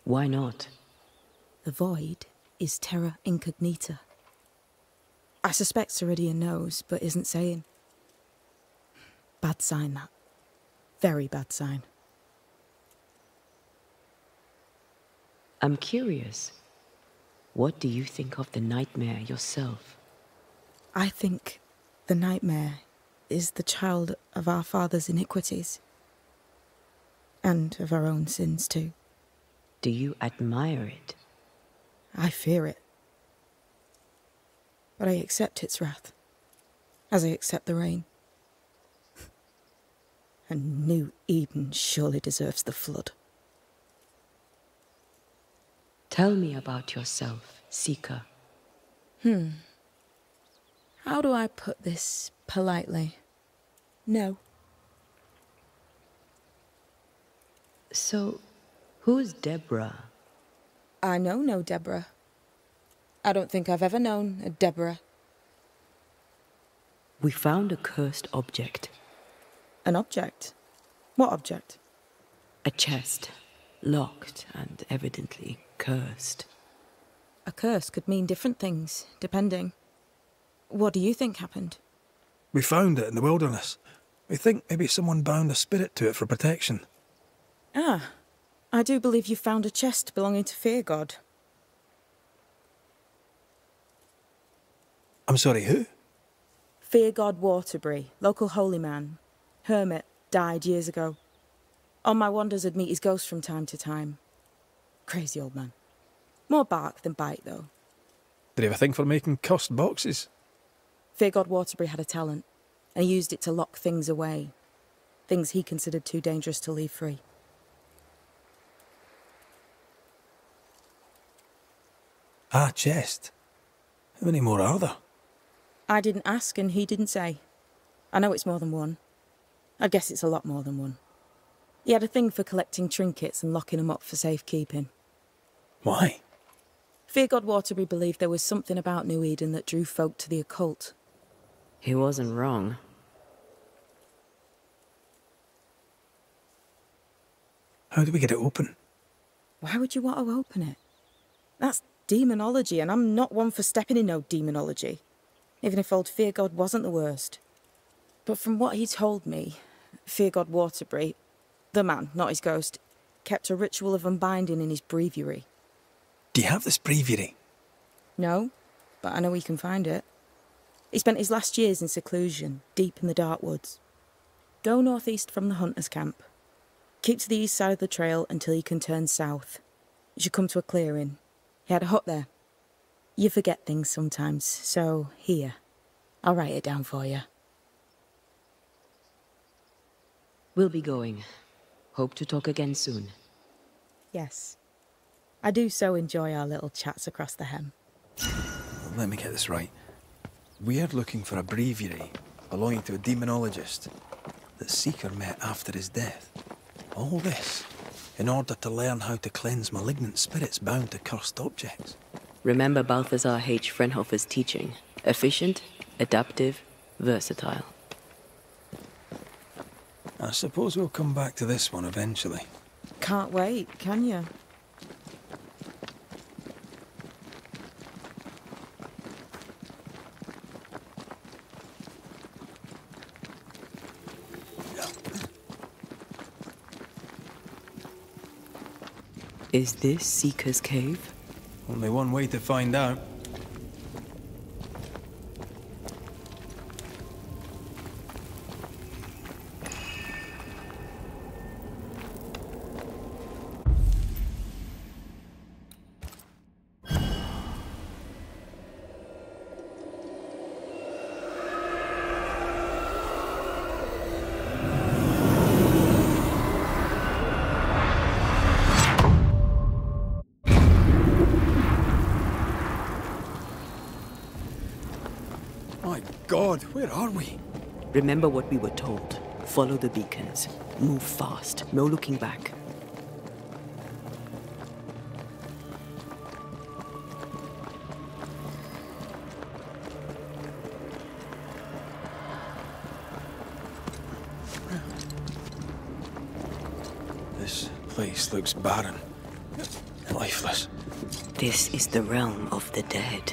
Why not? The void is terra incognita. I suspect Ceridian knows, but isn't saying. Bad sign, that. Very bad sign. I'm curious. What do you think of the Nightmare yourself? I think the Nightmare is the child of our father's iniquities. And of our own sins, too. Do you admire it? I fear it. But I accept its wrath. as I accept the rain. And New Eden surely deserves the flood. Tell me about yourself, Seeker. How do I put this politely? No. So, who's Deborah? I know no Deborah. I don't think I've ever known a Deborah. We found a cursed object. An object? What object? A chest, locked and evidently cursed. A curse could mean different things, depending. What do you think happened? We found it in the wilderness. We think maybe someone bound a spirit to it for protection. Ah, I do believe you found a chest belonging to Fear God. I'm sorry, who? Fear God Waterbury, local holy man. Hermit, died years ago. On my wanders I'd meet his ghost from time to time. Crazy old man. More bark than bite, though. Did he have a thing for making cursed boxes? Fear God Waterbury had a talent, and he used it to lock things away. Things he considered too dangerous to leave free. Ah, chest. How many more are there? I didn't ask and he didn't say. I know it's more than one. I guess it's a lot more than one. He had a thing for collecting trinkets and locking them up for safekeeping. Why? Fear God Waterbury believed there was something about New Eden that drew folk to the occult. He wasn't wrong. How do we get it open? Why would you want to open it? That's demonology, and I'm not one for stepping in no demonology, even if old Fear God wasn't the worst. But from what he told me, Fear God Waterbury, the man, not his ghost, kept a ritual of unbinding in his breviary. Do you have this breviary? No, but I know he can find it. He spent his last years in seclusion, deep in the dark woods. Go northeast from the hunter's camp. Keep to the east side of the trail until you can turn south. You should come to a clearing. He had a hut there. You forget things sometimes, so here. I'll write it down for you. We'll be going. Hope to talk again soon. Yes. I do so enjoy our little chats across the hem. Let me get this right. We're looking for a breviary belonging to a demonologist that Seeker met after his death. All this in order to learn how to cleanse malignant spirits bound to cursed objects. Remember Balthazar H. Frenhofer's teaching. Efficient, adaptive, versatile. I suppose we'll come back to this one eventually. Can't wait, can you? Is this Seeker's Cave? Only one way to find out. My God, where are we? Remember what we were told. Follow the beacons. Move fast. No looking back. This place looks barren. Lifeless. This is the realm of the dead.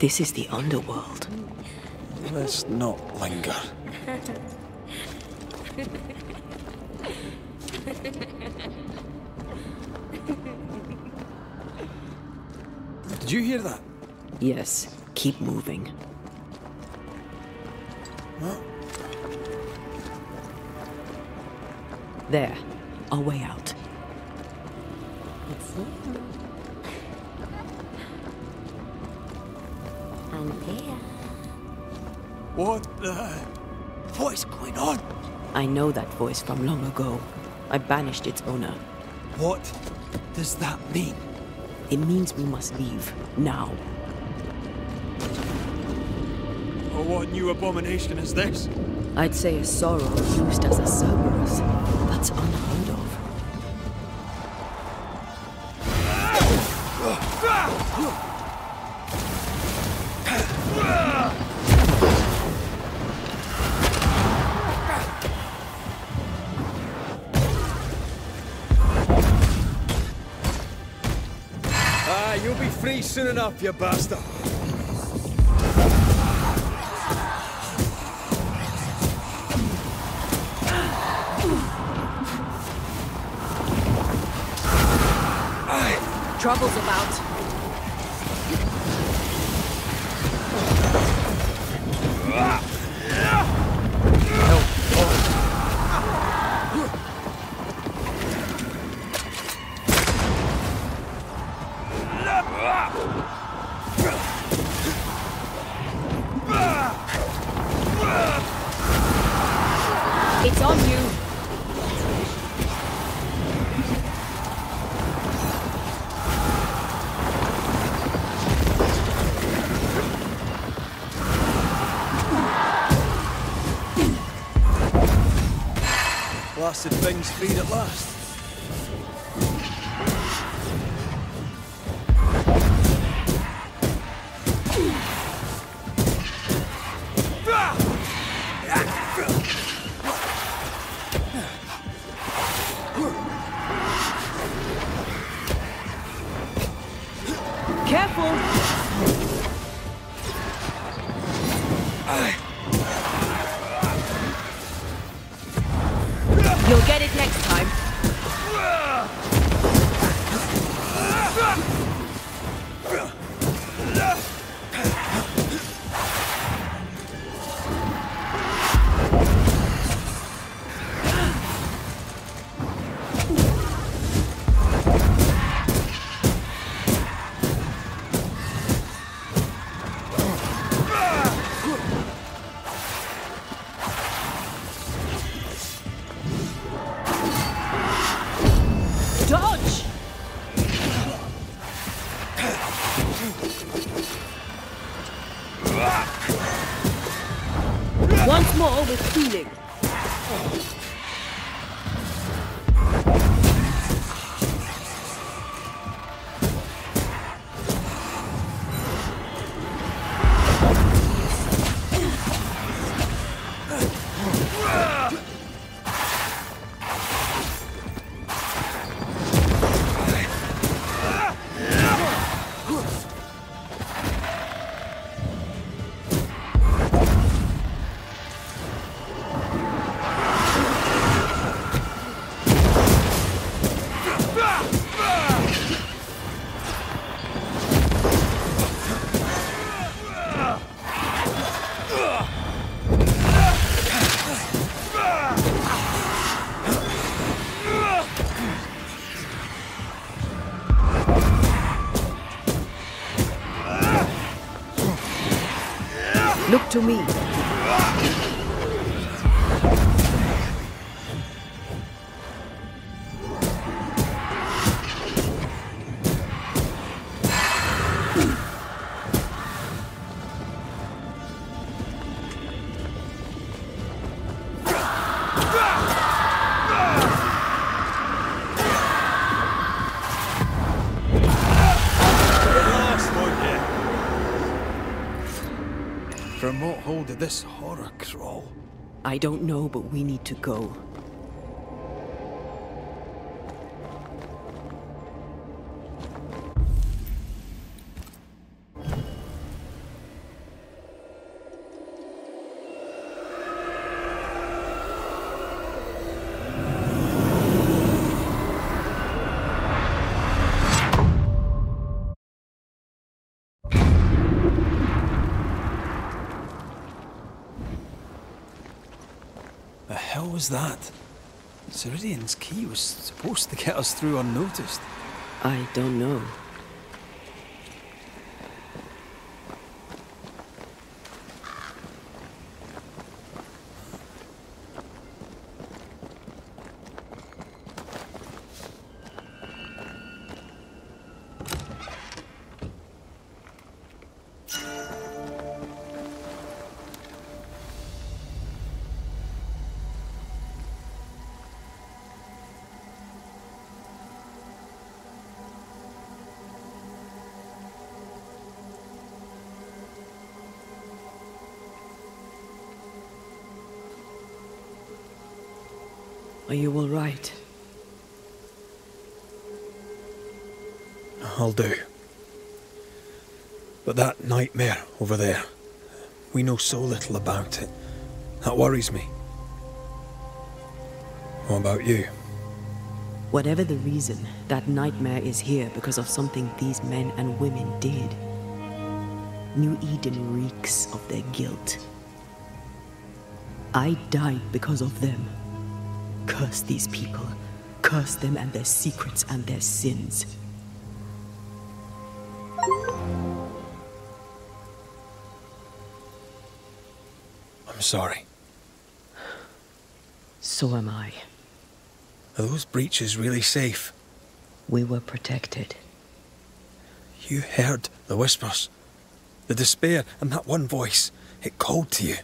This is the underworld. Let's not linger. Did you hear that? Yes, keep moving. What? There, our way out. And there. What the... What is going on? I know that voice from long ago. I banished its owner. What does that mean? It means we must leave, now. Oh, what new abomination is this? I'd say a sorrow used as a Cerberus. That's unheard of. You'll be free soon enough, you bastard. Trouble's about. It's on you. Blasted thing's freed at last. Careful! You'll get it next time. Dodge! Once more with healing. Look to me. From what hole did this horror crawl? I don't know, but we need to go. The hell was that? Ceridian's key was supposed to get us through unnoticed. I don't know. you all right? I'll do. But that nightmare over there, we know so little about it. That worries me. What about you? Whatever the reason, that nightmare is here because of something these men and women did. New Eden reeks of their guilt. I died because of them. Curse these people. Curse them and their secrets and their sins. I'm sorry. So am I. Are those breaches really safe? We were protected. You heard the whispers, the despair, and that one voice. It called to you.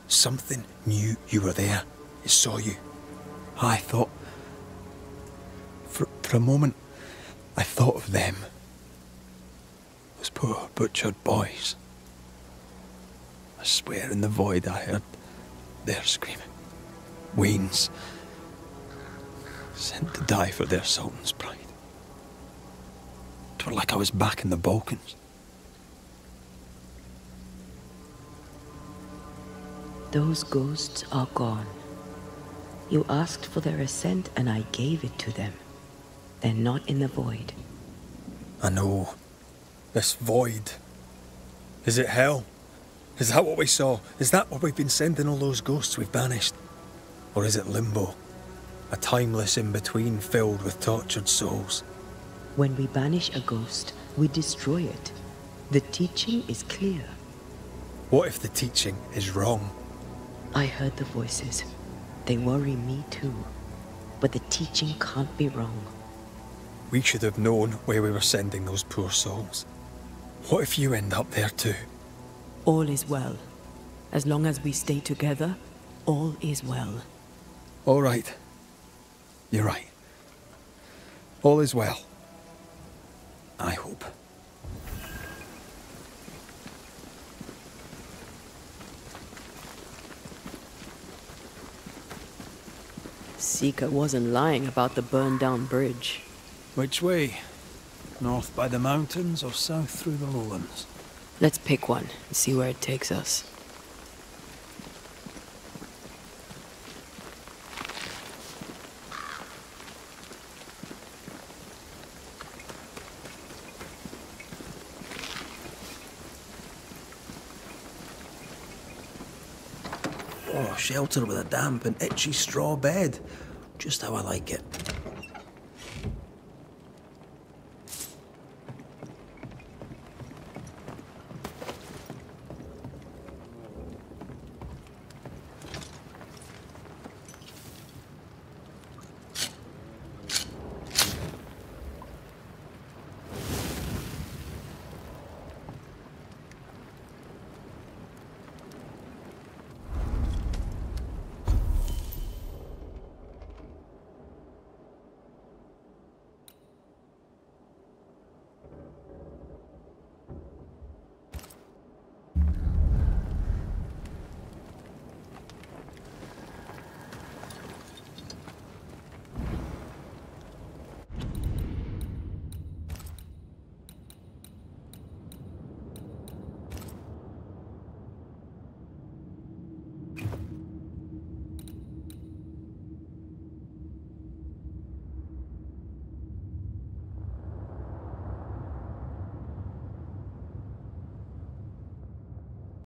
Something knew you were there. It saw you. I thought... For a moment, I thought of them. Those poor butchered boys. I swear in the void I heard their screaming. Wains. Sent to die for their Sultan's pride. It was like I was back in the Balkans. Those ghosts are gone. You asked for their ascent and I gave it to them. They're not in the void. I know. This void. Is it hell? Is that what we saw? Is that what we've been sending all those ghosts we've banished? Or is it limbo? A timeless in-between filled with tortured souls? When we banish a ghost, we destroy it. The teaching is clear. What if the teaching is wrong? I heard the voices. They worry me too. But the teaching can't be wrong. We should have known where we were sending those poor souls. What if you end up there too? All is well. As long as we stay together, all is well. All right. You're right. All is well. I hope. Seeker wasn't lying about the burned-down bridge. Which way? North by the mountains or south through the lowlands? Let's pick one and see where it takes us. Oh, shelter with a damp and itchy straw bed. Just how I like it.